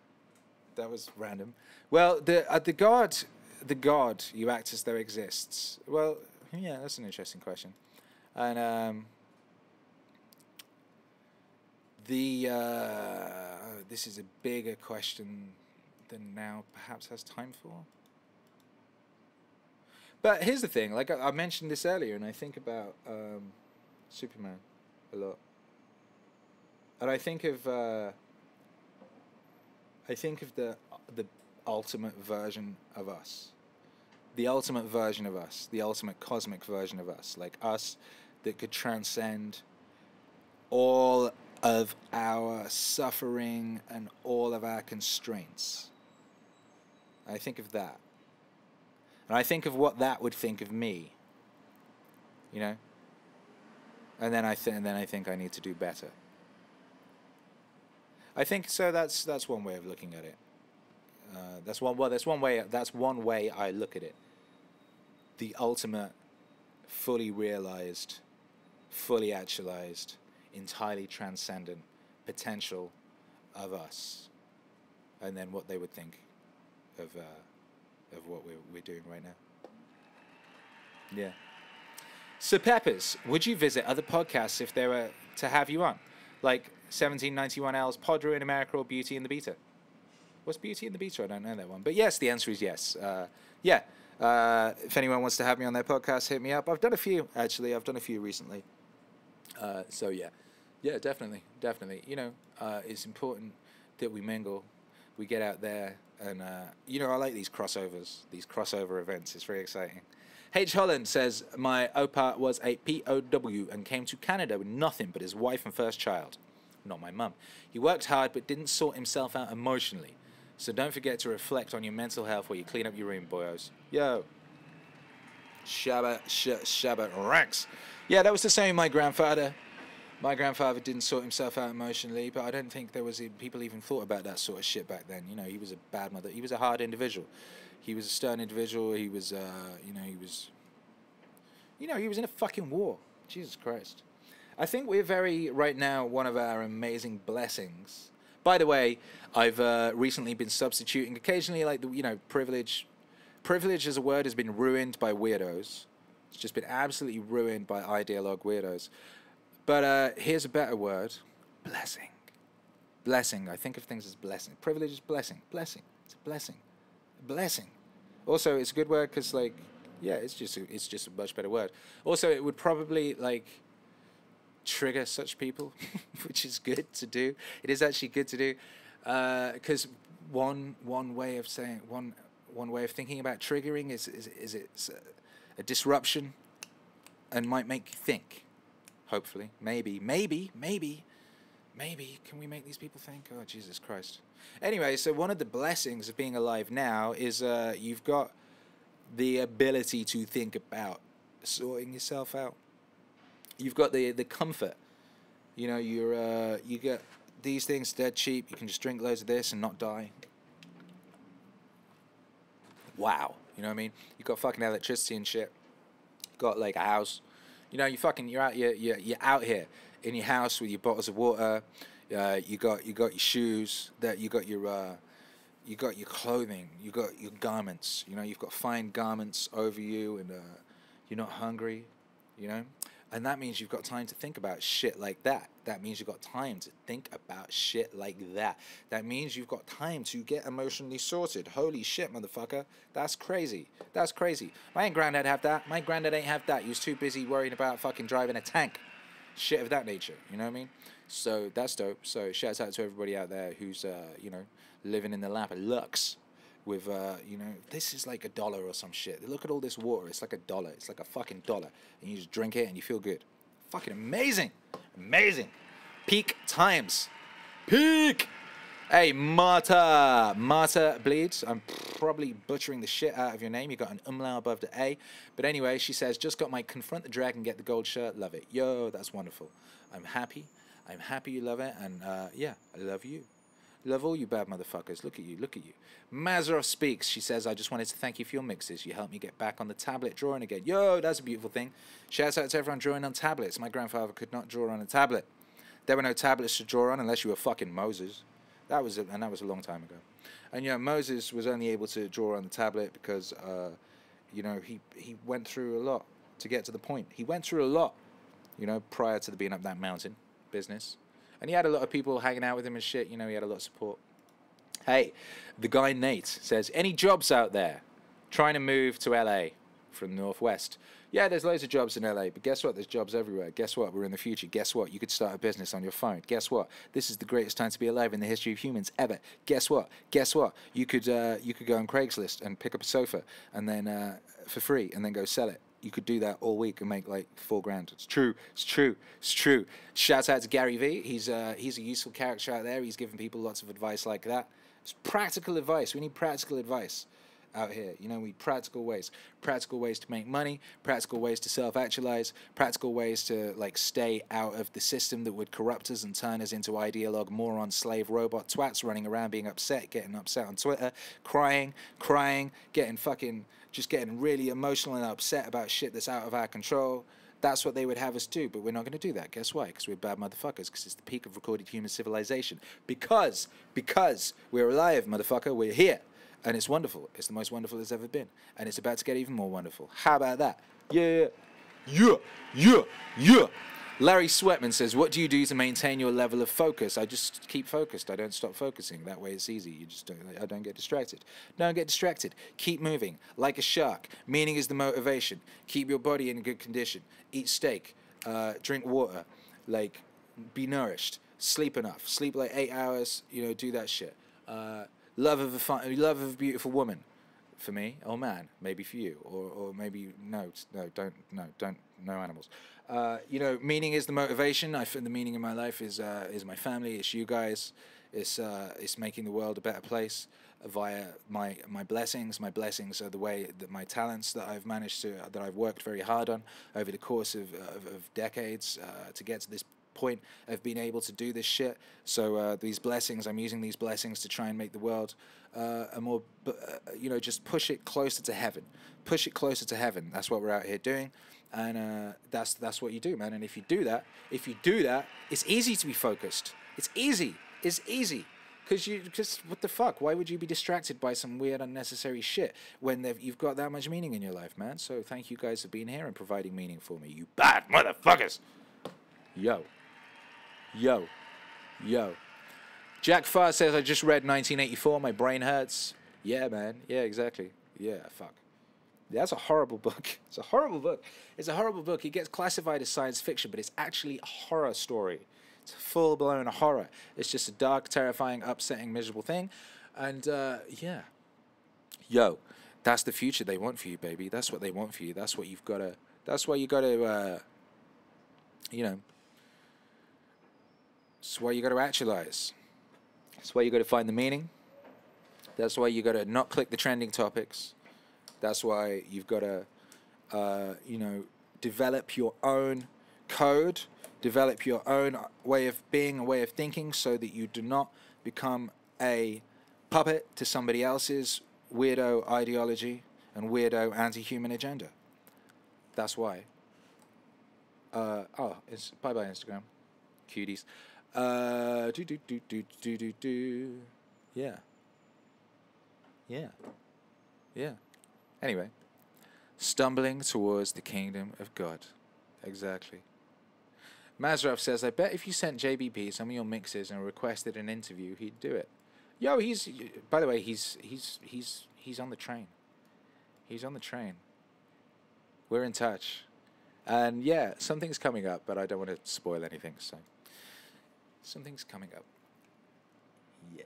That was random. Well, the God you act as though exists. Well, yeah, that's an interesting question. And this is a bigger question than now perhaps has time for. But here's the thing, I mentioned this earlier, and I think about Superman a lot. And I think of the ultimate version of us. The ultimate version of us. The ultimate cosmic version of us. Us that could transcend all of our suffering and all of our constraints. I think of that. And I think of what that would think of me, you know? And then I think I need to do better. I think so. That's one way of looking at it. That's one way I look at it. The ultimate, fully realized, fully actualized, entirely transcendent potential of us, and then what they would think of what we're doing right now. Yeah. So Peppers, would you visit other podcasts if they were to have you on, like 1791L's Podru in America or Beauty and the Beta? What's Beauty and the Beta? I don't know that one, but yes, the answer is yes. Yeah. If anyone wants to have me on their podcast, hit me up. I've done a few actually. I've done a few recently. So yeah, definitely. You know, it's important that we mingle, we get out there, and you know, I like these crossover events. It's very exciting. H. Holland says, my Opa was a POW and came to Canada with nothing but his wife and first child. Not my mum. He worked hard but didn't sort himself out emotionally. So don't forget to reflect on your mental health while you clean up your room, boyos. Yo. Shabba Rex. Yeah, that was the same with my grandfather. My grandfather didn't sort himself out emotionally, but I don't think there was people even thought about that sort of shit back then. You know, he was a bad mother. He was a hard individual. He was a stern individual. He was, he was in a fucking war. Jesus Christ. I think we're right now, one of our amazing blessings. By the way, I've recently been substituting occasionally, like, privilege. Privilege as a word has been ruined by weirdos. It's just been absolutely ruined by ideologue weirdos. But here's a better word. Blessing. Blessing. I think of things as blessing. Privilege is blessing. Blessing. It's a blessing. Blessing. Also, it's a good word because, like, yeah, it's just a much better word. Also, it would probably, like, trigger such people, which is good to do. It is actually good to do because one way of thinking about triggering is it's a disruption and might make you think. Hopefully, maybe. Can we make these people think? Oh, Jesus Christ. Anyway, so one of the blessings of being alive now is you've got the ability to think about sorting yourself out. You've got the comfort. You know, you get these things dead cheap. You can just drink loads of this and not die. Wow. You know what I mean? You've got fucking electricity and shit. You've got, like, a house. You know, you're out here in your house with your bottles of water. You got your shoes. You got your clothing. You got your garments. You know, you've got fine garments over you, and you're not hungry. You know, and that means you've got time to think about shit like that. That means you've got time to think about shit like that. That means you've got time to get emotionally sorted. Holy shit, motherfucker. That's crazy. That's crazy. My granddad have that. My granddad ain't have that. He was too busy worrying about fucking driving a tank. Shit of that nature. You know what I mean? So that's dope. So shouts out to everybody out there who's, living in the lap of lux with, this is like $1 or some shit. Look at all this water. It's like $1. It's like a fucking $1. And you just drink it and you feel good. Fucking amazing. Amazing. Peak times. Peak. Hey, Marta Bleeds. I'm probably butchering the shit out of your name. You got an umlaut above the A. But anyway, she says, just got my Confront the Dragon, get the gold shirt. Love it. Yo, that's wonderful. I'm happy. I'm happy you love it. And, I love you. Love all you bad motherfuckers. Look at you. Look at you. Mazarov speaks. She says, I just wanted to thank you for your mixes. You helped me get back on the tablet drawing again. Yo, that's a beautiful thing. Shouts out to everyone drawing on tablets. My grandfather could not draw on a tablet. There were no tablets to draw on unless you were fucking Moses. That was a long time ago. And, Moses was only able to draw on the tablet because, he went through a lot to get to the point. He went through a lot, prior to being up that mountain business. And he had a lot of people hanging out with him and shit. He had a lot of support. Hey, the guy Nate says, any jobs out there? Trying to move to LA from Northwest. Yeah, there's loads of jobs in LA, but guess what? There's jobs everywhere. Guess what? We're in the future. Guess what? You could start a business on your phone. Guess what? This is the greatest time to be alive in the history of humans ever. Guess what? Guess what? You could go on Craigslist and pick up a sofa and then for free and then go sell it. You could do that all week and make like $4,000. It's true. It's true. It's true. Shout out to Gary V. He's a useful character out there. He's giving people lots of advice like that. It's practical advice. We need practical advice. out here. You know, we practical ways to make money, practical ways to self-actualize, practical ways to like stay out of the system that would corrupt us and turn us into ideologue, moron, slave, robot twats running around being upset, getting upset on Twitter, crying, getting fucking just getting really emotional and upset about shit that's out of our control. That's what they would have us do, but we're not going to do that. Guess why? Because we're bad motherfuckers, because it's the peak of recorded human civilization. Because we're alive, motherfucker, we're here. And it's wonderful. It's the most wonderful it's ever been. And it's about to get even more wonderful. How about that? Yeah. Larry Sweatman says, what do you do to maintain your level of focus? I just keep focused. I don't stop focusing. That way it's easy. I don't get distracted. Don't get distracted. Keep moving. Like a shark. Meaning is the motivation. Keep your body in good condition. Eat steak. Drink water. Like, be nourished. Sleep enough. Sleep like 8 hours. You know, do that shit. Love of a beautiful woman. For me, oh man, maybe for you, or maybe don't animals. You know, meaning is the motivation. I feel the meaning in my life is my family. It's you guys. It's making the world a better place via my blessings. My blessings are the way that my talents that I've managed to that I've worked very hard on over the course of decades to get to this point of being able to do this shit. So these blessings, I'm using these blessings to try and make the world a more, you know, just push it closer to heaven. Push it closer to heaven. That's what we're out here doing, and that's what you do, man. And if you do that, it's easy to be focused. It's easy. Because what the fuck? Why would you be distracted by some weird, unnecessary shit when you've got that much meaning in your life, man? So thank you guys for being here and providing meaning for me, you bad motherfuckers. Yo. Jack Farr says, I just read 1984, my brain hurts. Yeah, man. Yeah, exactly. Yeah, fuck. That's a horrible book. It's a horrible book. It gets classified as science fiction, but it's actually a horror story. It's full-blown horror. It's just a dark, terrifying, upsetting, miserable thing. And, yeah. Yo, that's the future they want for you, baby. That's what they want for you. That's what you've got to... That's why you got to, you know... That's why you got to actualize. That's why you got to find the meaning. That's why you got to not click the trending topics. That's why you've got to, you know, develop your own code, develop your own way of being, a way of thinking, so that you do not become a puppet to somebody else's weirdo ideology and weirdo anti-human agenda. That's why. It's bye-bye Instagram, cuties. Yeah. Anyway, stumbling towards the kingdom of God. Exactly. Mazraf says, I bet if you sent JBP some of your mixes and requested an interview, he'd do it. Yo, by the way, he's on the train. He's on the train. We're in touch. And yeah, something's coming up, but I don't want to spoil anything, so something's coming up. Yeah.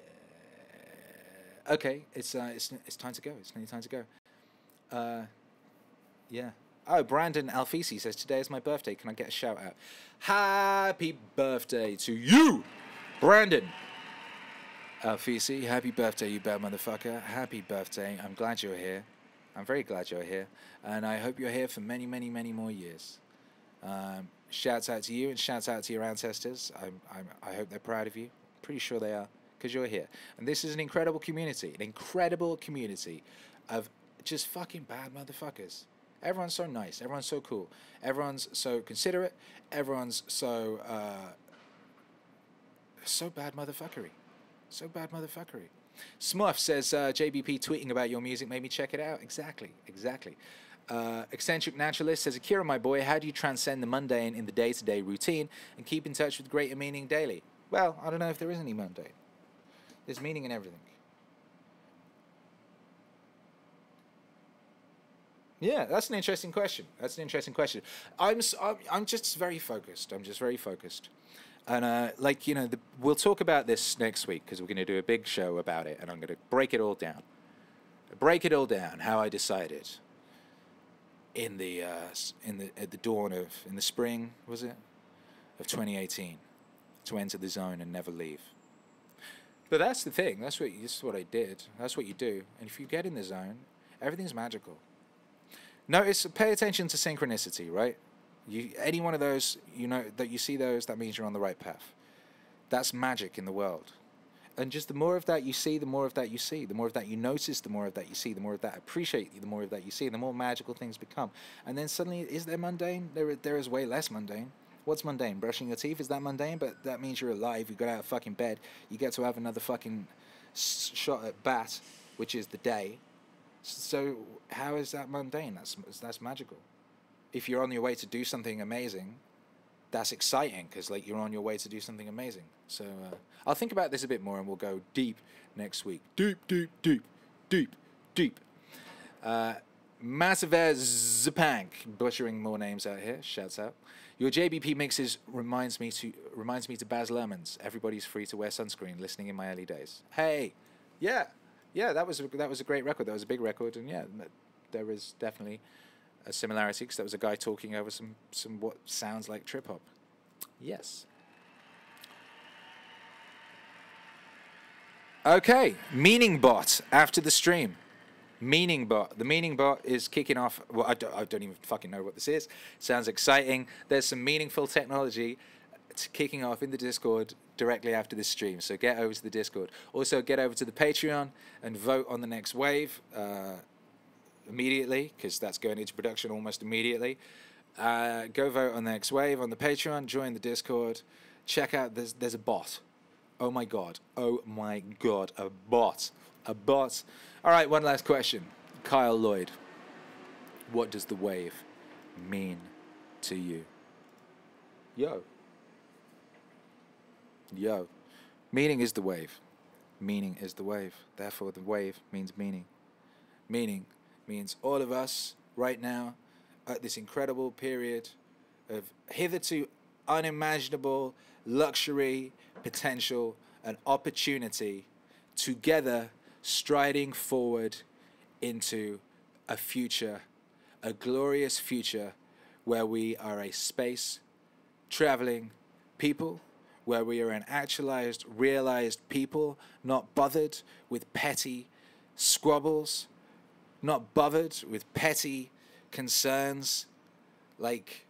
Okay, it's time to go. It's nearly time to go. Yeah. Oh, Brandon Alfisi says, today is my birthday. Can I get a shout out? Happy birthday to you, Brandon Alfisi. Happy birthday, you bad motherfucker. Happy birthday. I'm glad you're here. I'm very glad you're here. And I hope you're here for many, many, many more years. Shouts out to you and shouts out to your ancestors. I hope they're proud of you. Pretty sure they are, because you're here. And this is an incredible community of just fucking bad motherfuckers. Everyone's so nice. Everyone's so cool. Everyone's so considerate. Everyone's so bad motherfuckery. So bad motherfuckery. Smurf says, JBP tweeting about your music made me check it out. Exactly. Eccentric Naturalist says, Akira, my boy, how do you transcend the mundane in the day-to-day routine and keep in touch with greater meaning daily? Well, I don't know if there is any mundane. There's meaning in everything. Yeah, that's an interesting question. I'm just very focused. And, like, you know, we'll talk about this next week because we're going to do a big show about it, and I'm going to break it all down. How I decided in the spring, was it, of 2018, to enter the zone and never leave. But that's the thing. This is what I did. That's what you do. And if you get in the zone Everything's magical. Notice, pay attention to synchronicity, right? Any one of those, you know, that you see those, that means you're on the right path. That's magic in the world. And just the more of that you see, the more of that you see. The more of that you notice, the more of that you see. The more of that appreciate, the more of that you see. The more magical things become. And then suddenly, is there mundane? There is way less mundane. What's mundane? Brushing your teeth? Is that mundane? But that means you're alive. You got out of fucking bed. You get to have another fucking shot at bat, which is the day. So how is that mundane? That's magical. If you're on your way to do something amazing, that's exciting because like you're on your way to do something amazing. So I'll think about this a bit more and we'll go deep next week. Deep. Massive Zapank, butchering more names out here. Shouts out. Your JBP mixes reminds me to Baz Luhrmann's Everybody's Free to Wear Sunscreen, listening in my early days. Hey, yeah, that was a great record. That was a big record, and yeah, there is definitely a similarity because that was a guy talking over some what sounds like trip hop. Yes. Okay, Meaning Bot after the stream. Meaning Bot. The Meaning Bot is kicking off. Well, I don't even fucking know what this is. Sounds exciting. There's some meaningful technology kicking off in the Discord directly after this stream. So get over to the Discord. Also, get over to the Patreon and vote on the next wave immediately, because that's going into production almost immediately. Go vote on the next wave on the Patreon. Join the Discord. Check out. There's a bot. Oh my god. Oh my god. A bot. A bot. All right, one last question. Kyle Lloyd, what does the wave mean to you? Yo. Meaning is the wave. Meaning is the wave. Therefore, the wave means meaning. Meaning means all of us right now at this incredible period of hitherto unimaginable luxury, potential, and opportunity together striding forward into a future, a glorious future where we are a space traveling people, where we are an actualized, realized people, not bothered with petty squabbles, not bothered with petty concerns like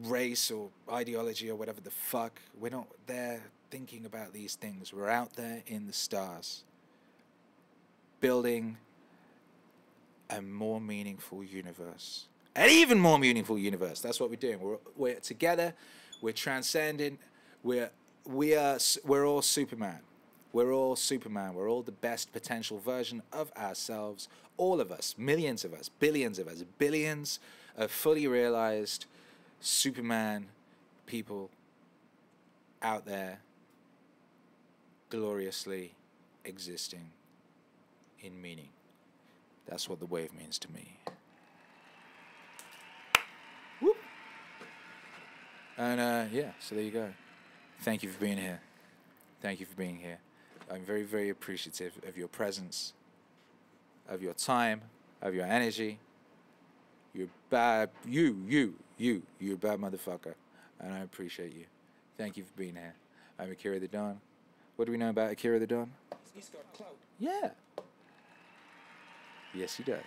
race or ideology or whatever the fuck. We're not there thinking about these things. We're out there in the stars, building a more meaningful universe. An even more meaningful universe. That's what we're doing. We're together. We're transcendent. We're all Superman. We're all Superman. We're all the best potential version of ourselves. All of us, millions of us, billions of fully realized Superman people out there gloriously existing in meaning. That's what the wave means to me. Whoop. And yeah, so there you go. Thank you for being here. Thank you for being here. I'm very, very appreciative of your presence, of your time, of your energy. You're bad. You're a bad motherfucker. And I appreciate you. Thank you for being here. I'm Akira the Don. What do we know about Akira the Don? He's got clout. Yeah. Yes, he does.